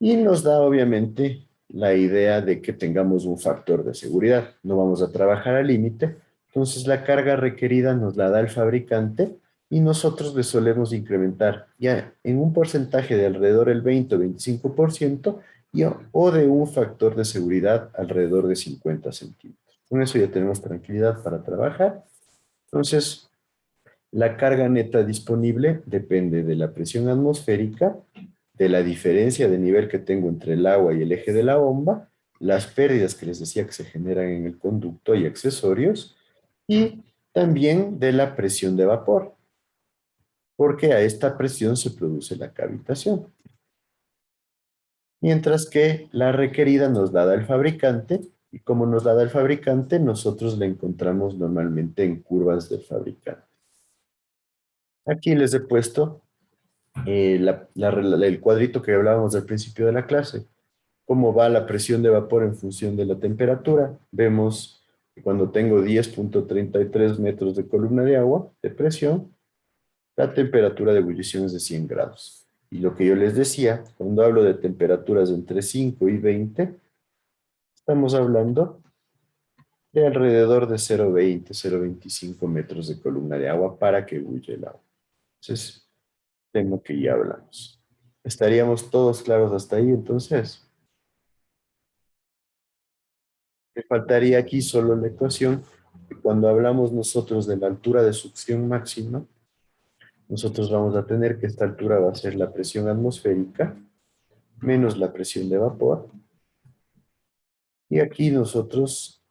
y nos da obviamente la idea de que tengamos un factor de seguridad. No vamos a trabajar al límite, entonces la carga requerida nos la da el fabricante y nosotros le solemos incrementar ya en un porcentaje de alrededor del 20 o 25% o de un factor de seguridad alrededor de 50 centímetros. Con eso ya tenemos tranquilidad para trabajar. Entonces, la carga neta disponible depende de la presión atmosférica, de la diferencia de nivel que tengo entre el agua y el eje de la bomba, las pérdidas que les decía que se generan en el conducto y accesorios, y también de la presión de vapor, porque a esta presión se produce la cavitación. Mientras que la requerida nos la da el fabricante, y como nos la da el fabricante, nosotros la encontramos normalmente en curvas del fabricante. Aquí les he puesto el cuadrito que hablábamos al principio de la clase. Cómo va la presión de vapor en función de la temperatura. Vemos que cuando tengo 10.33 metros de columna de agua de presión, la temperatura de ebullición es de 100 grados. Y lo que yo les decía, cuando hablo de temperaturas entre 5 y 20, estamos hablando de alrededor de 0.20, 0.25 metros de columna de agua para que ebulle el agua. Entonces, tema que ya hablamos. ¿Estaríamos todos claros hasta ahí entonces? Me faltaría aquí solo la ecuación que cuando hablamos nosotros de la altura de succión máxima, nosotros vamos a tener que esta altura va a ser la presión atmosférica menos la presión de vapor. Y aquí nosotros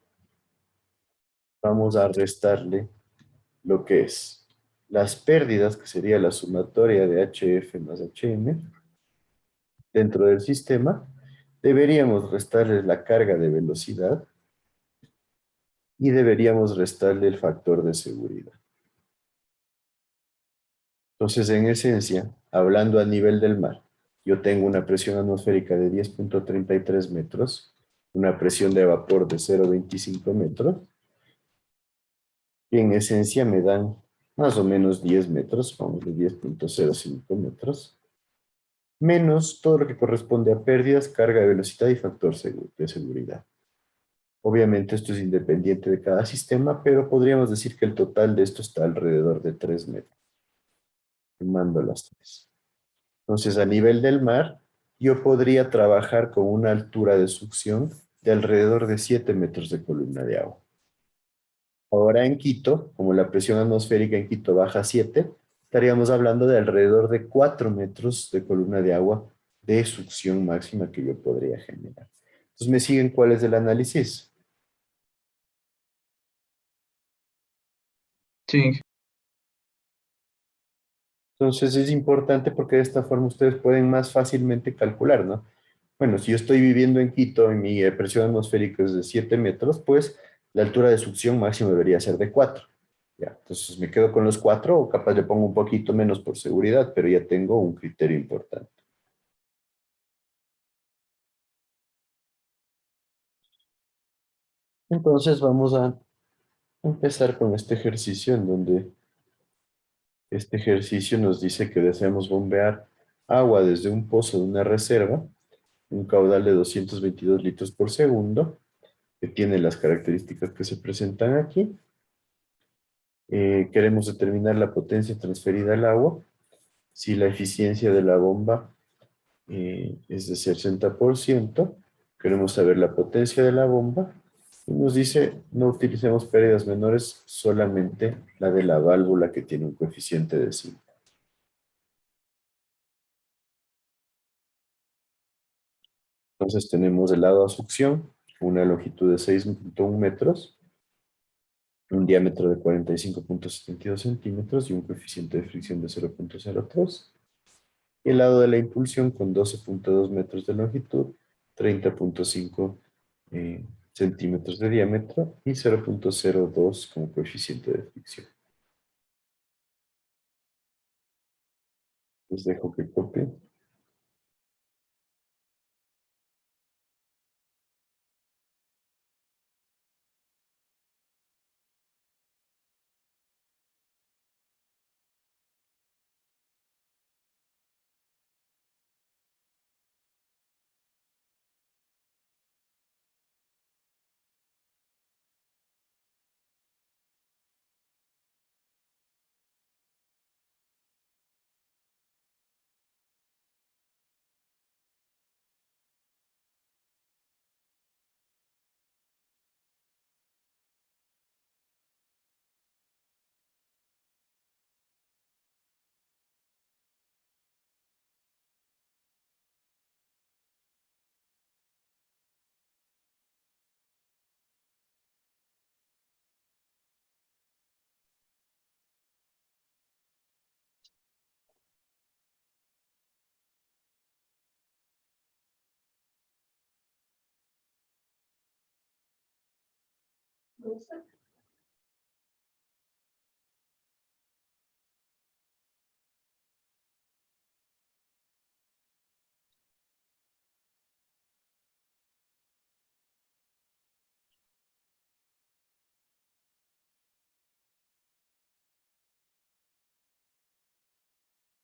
vamos a restarle lo que es las pérdidas, que sería la sumatoria de HF más HM dentro del sistema. Deberíamos restarle la carga de velocidad y deberíamos restarle el factor de seguridad. Entonces, en esencia, hablando a nivel del mar, yo tengo una presión atmosférica de 10.33 metros, una presión de vapor de 0.25 metros, y en esencia me dan más o menos 10 metros, vamos de 10.05 metros, menos todo lo que corresponde a pérdidas, carga de velocidad y factor de seguridad. Obviamente esto es independiente de cada sistema, pero podríamos decir que el total de esto está alrededor de 3 metros, sumando las tres. Entonces, a nivel del mar, yo podría trabajar con una altura de succión de alrededor de 7 metros de columna de agua. Ahora en Quito, como la presión atmosférica en Quito baja a 7, estaríamos hablando de alrededor de 4 metros de columna de agua de succión máxima que yo podría generar. Entonces, ¿me siguen cuál es el análisis? Sí, Entonces es importante porque de esta forma ustedes pueden más fácilmente calcular, ¿no? Bueno, si yo estoy viviendo en Quito y mi presión atmosférica es de 7 metros, pues la altura de succión máxima debería ser de 4. Ya, entonces me quedo con los 4 o capaz le pongo un poquito menos por seguridad, pero ya tengo un criterio importante. Entonces vamos a empezar con este ejercicio en donde este ejercicio nos dice que deseamos bombear agua desde un pozo de una reserva, un caudal de 222 litros por segundo, que tiene las características que se presentan aquí. Queremos determinar la potencia transferida al agua, si la eficiencia de la bomba es de 60%, queremos saber la potencia de la bomba, y nos dice no utilicemos pérdidas menores, solamente la de la válvula que tiene un coeficiente de 5. Entonces tenemos el lado a succión, una longitud de 6.1 metros, un diámetro de 45.72 centímetros y un coeficiente de fricción de 0.03. Y el lado de la impulsión con 12.2 metros de longitud, 30.5 centímetros de diámetro y 0.02 como coeficiente de fricción. Les dejo que copie.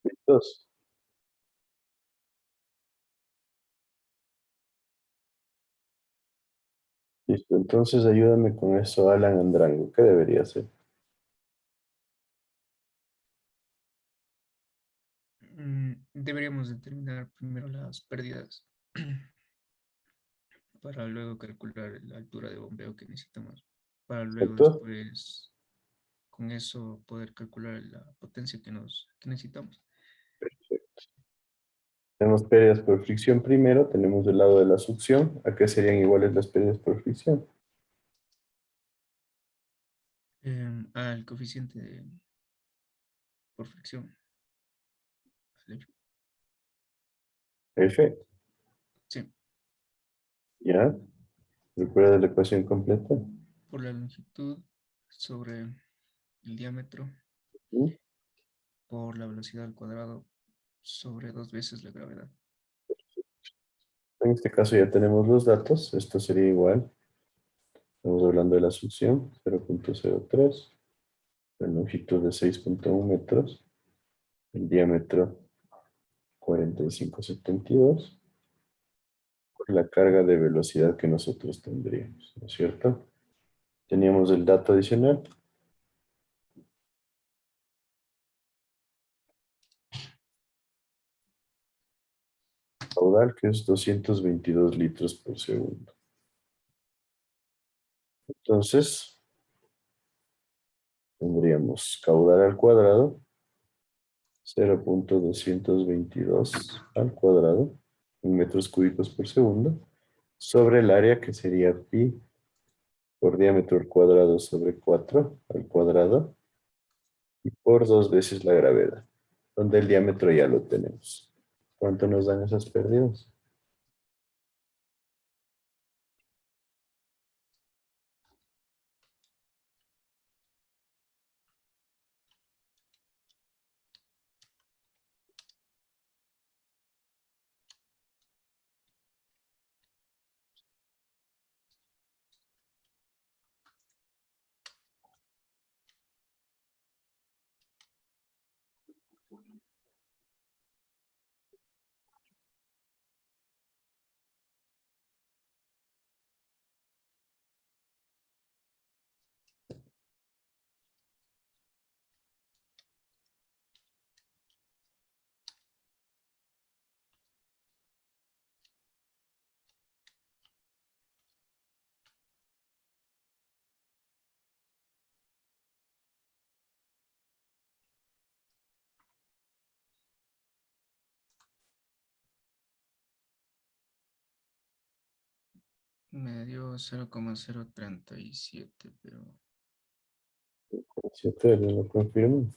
¿Listos? Listo, entonces ayúdame con eso, Alan Andrango. ¿Qué debería hacer? Deberíamos determinar primero las pérdidas para luego calcular la altura de bombeo que necesitamos, para luego ¿Perfecto? después con eso poder calcular la potencia que necesitamos. Tenemos pérdidas por fricción primero, tenemos del lado de la succión. ¿A qué serían iguales las pérdidas por fricción? Al coeficiente por fricción. F. Sí, ¿Ya? ¿Recuerda la ecuación completa? por la longitud sobre el diámetro ¿Sí? por la velocidad al cuadrado sobre 2 veces la gravedad. En este caso ya tenemos los datos. Esto sería igual. Estamos hablando de la succión, 0.03. La longitud de 6.1 metros. El diámetro 45,72. Por la carga de velocidad que nosotros tendríamos, ¿no es cierto? Teníamos el dato adicional. Caudal, que es 222 litros por segundo. Entonces, tendríamos caudal al cuadrado, 0.222 al cuadrado, en metros cúbicos por segundo, sobre el área que sería pi por diámetro al cuadrado sobre 4 al cuadrado, y por 2 veces la gravedad, donde el diámetro ya lo tenemos. ¿Cuánto nos dan esas pérdidas? Me dio 0,037, pero 7, ¿me lo confirmo?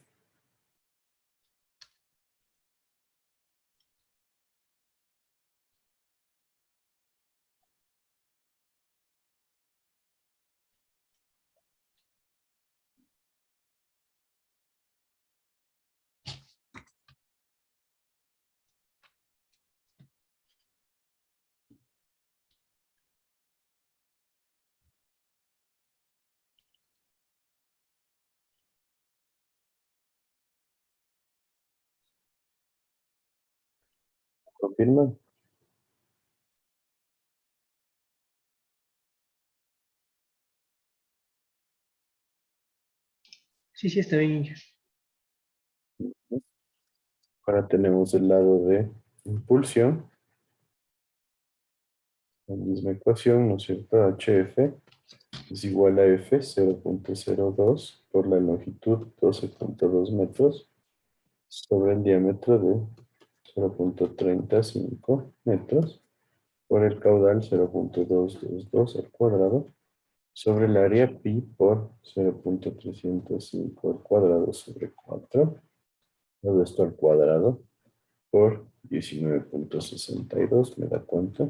¿Confirman? Sí, sí, está bien, Inge. Ahora tenemos el lado de impulsión. La misma ecuación, ¿no es cierto? HF es igual a F 0.02 por la longitud 12.2 metros sobre el diámetro de 0.35 metros por el caudal 0.222 al cuadrado sobre el área pi por 0.305 al cuadrado sobre 4. Todo esto al cuadrado por 19.62, ¿me da cuenta?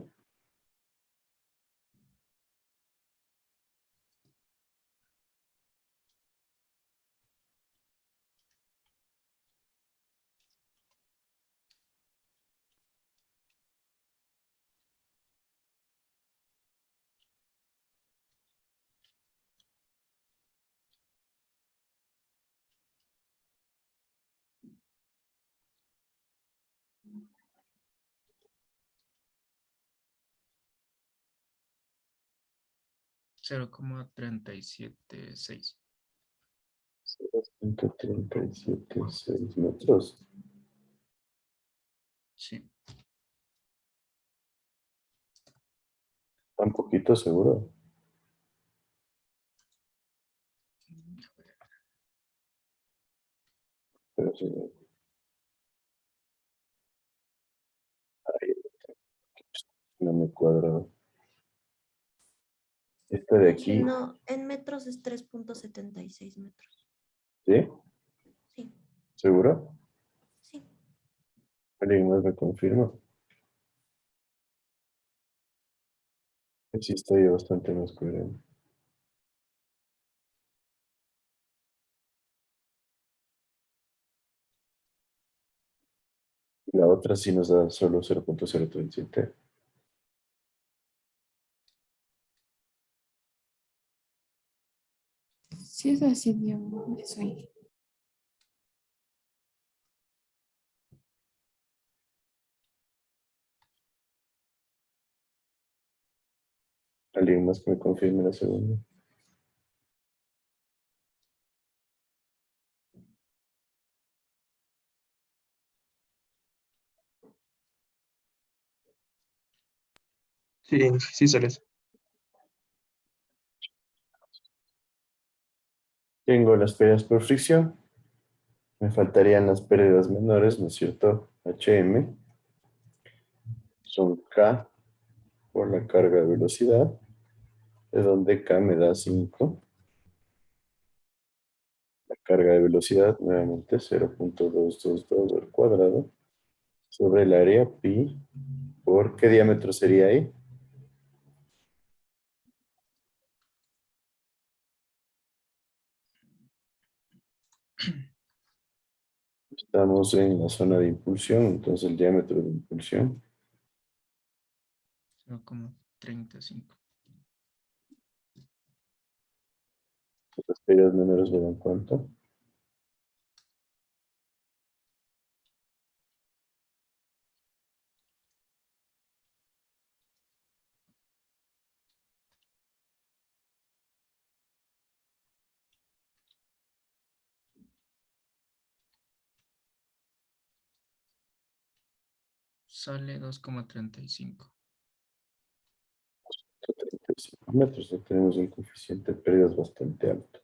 cero coma 376. 0.376 metros. Sí. Tan poquito seguro. sí, ahí, no me cuadra. Esta de aquí, No, en metros es 3.76 metros. ¿sí? Sí, ¿Seguro? sí. ¿Alguien más me confirma? Sí, estoy bastante más coherente. La otra sí nos da solo 0.037. Sí, es así, digamos, eso ahí. ¿Alguien más que me confirme la segunda? Sí, sí sale eso. Tengo las pérdidas por fricción. Me faltarían las pérdidas menores, ¿no es cierto? HM son K por la carga de velocidad, de donde K me da 5. La carga de velocidad, nuevamente 0.222 al cuadrado, sobre el área pi. ¿Por qué diámetro sería ahí? Estamos en la zona de impulsión, entonces el diámetro de impulsión 0,35. las pérdidas menores me dan cuánto. Sale 2,35. 35 metros, ya tenemos un coeficiente de pérdidas bastante alto.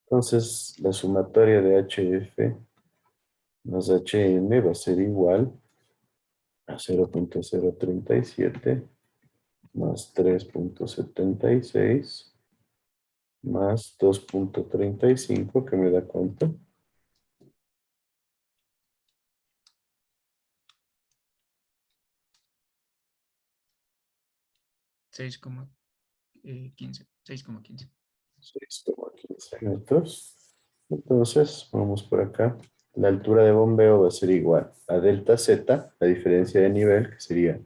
Entonces, la sumatoria de HF más HM va a ser igual a 0.037 más 3.76 más 2.35, que me da cuánto. 6,15. 6,15. 6,15 metros. Entonces, vamos por acá. La altura de bombeo va a ser igual a delta Z, la diferencia de nivel, que sería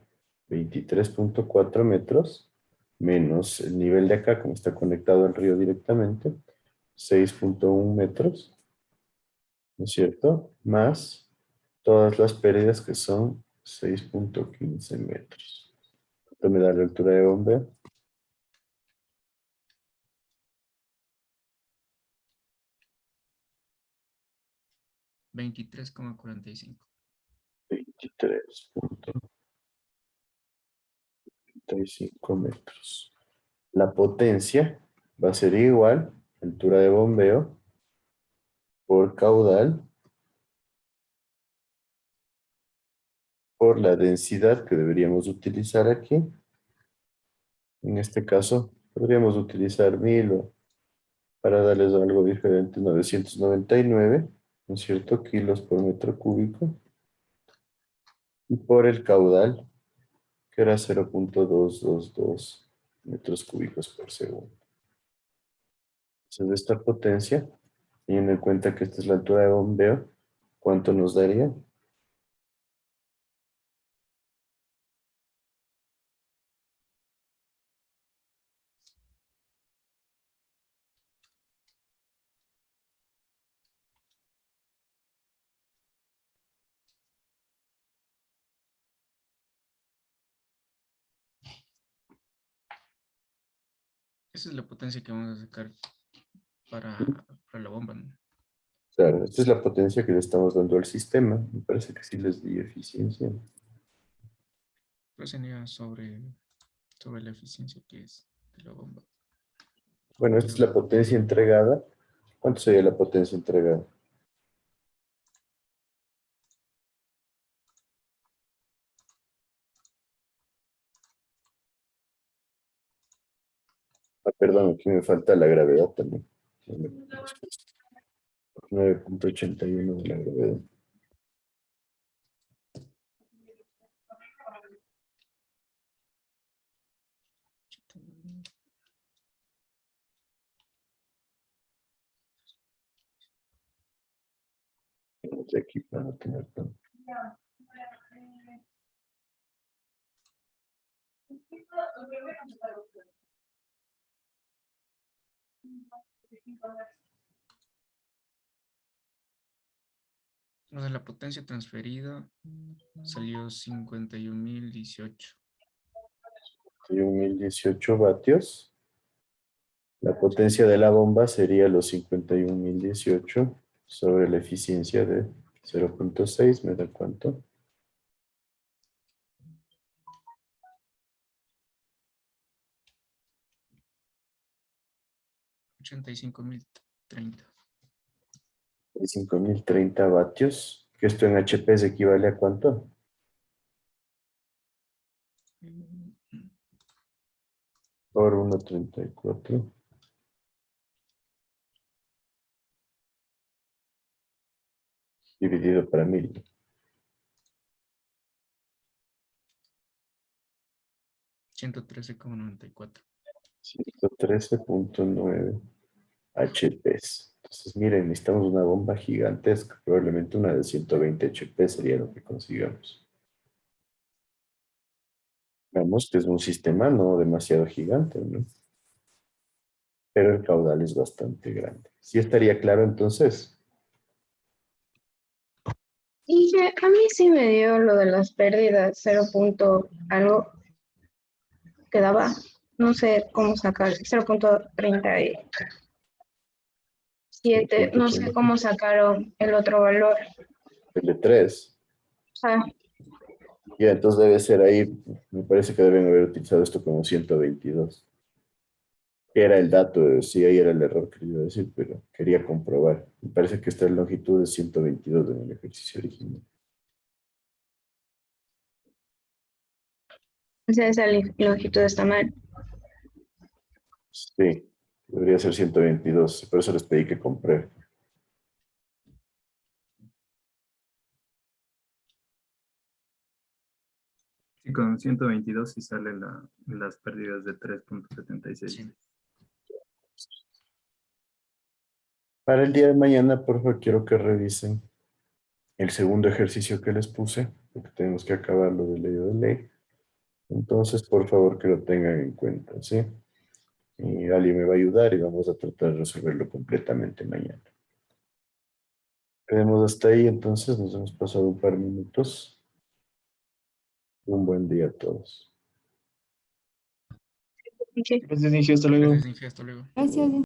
23.4 metros, menos el nivel de acá, como está conectado al río directamente, 6.1 metros, ¿no es cierto? Más todas las pérdidas, que son 6.15 metros. Esto me da la altura de bombeo. 23,45. 23.35 metros. La potencia va a ser igual, altura de bombeo, por caudal, por la densidad que deberíamos utilizar aquí. En este caso, podríamos utilizar 1000 o, para darles algo diferente, 999, ¿no es cierto? Kilos por metro cúbico. Y por el caudal, que era 0.222 metros cúbicos por segundo. Entonces, de esta potencia, teniendo en cuenta que esta es la altura de bombeo, ¿cuánto nos daría? Esa es la potencia que vamos a sacar para la bomba, ¿no? Claro, esta es la potencia que le estamos dando al sistema. Me parece que sí les di eficiencia. Pero sería sobre la eficiencia que es de la bomba. Bueno, esta es la potencia entregada. ¿Cuánto sería la potencia entregada? Ah, perdón, aquí me falta la gravedad también. 9.81 de la gravedad. Vamos aquí para tener todo. Lo de la potencia transferida salió 51.018. 51.018 vatios. La potencia de la bomba sería los 51.018 sobre la eficiencia de 0.6, ¿me da cuánto? 85.030. 5.030 vatios, que esto en HP se equivale a cuánto? Por 1.34. Dividido para 1000. 113,94. 113.9 HPs. Entonces, miren, necesitamos una bomba gigantesca. Probablemente una de 120 HP sería lo que consigamos. Vemos que es un sistema no demasiado gigante, ¿no? Pero el caudal es bastante grande. ¿Sí estaría claro entonces? Y que a mí sí me dio lo de las pérdidas, 0 punto algo que daba. No sé cómo sacar 0.37. No sé 0.30. cómo sacaron el otro valor. El de 3. Ah, Ya, entonces debe ser ahí. Me parece que deben haber utilizado esto como 122. Que era el dato, sí, ahí era el error que iba a decir, pero quería comprobar. Me parece que esta longitud es 122 en el ejercicio original. o sea, esa longitud está mal. Sí, debería ser 122. Por eso les pedí que compruebe. Sí, con 122 sí sale las pérdidas de 3.76. Sí. Para el día de mañana, por favor, quiero que revisen el segundo ejercicio que les puse, porque tenemos que acabar lo de ley de ley. Entonces, por favor, que lo tengan en cuenta, ¿sí? Y Ali me va a ayudar y vamos a tratar de resolverlo completamente mañana. Quedemos hasta ahí, entonces nos hemos pasado un par de minutos. Un buen día a todos. Gracias, Inge. Hasta luego. Gracias, Inge. Hasta luego. Gracias.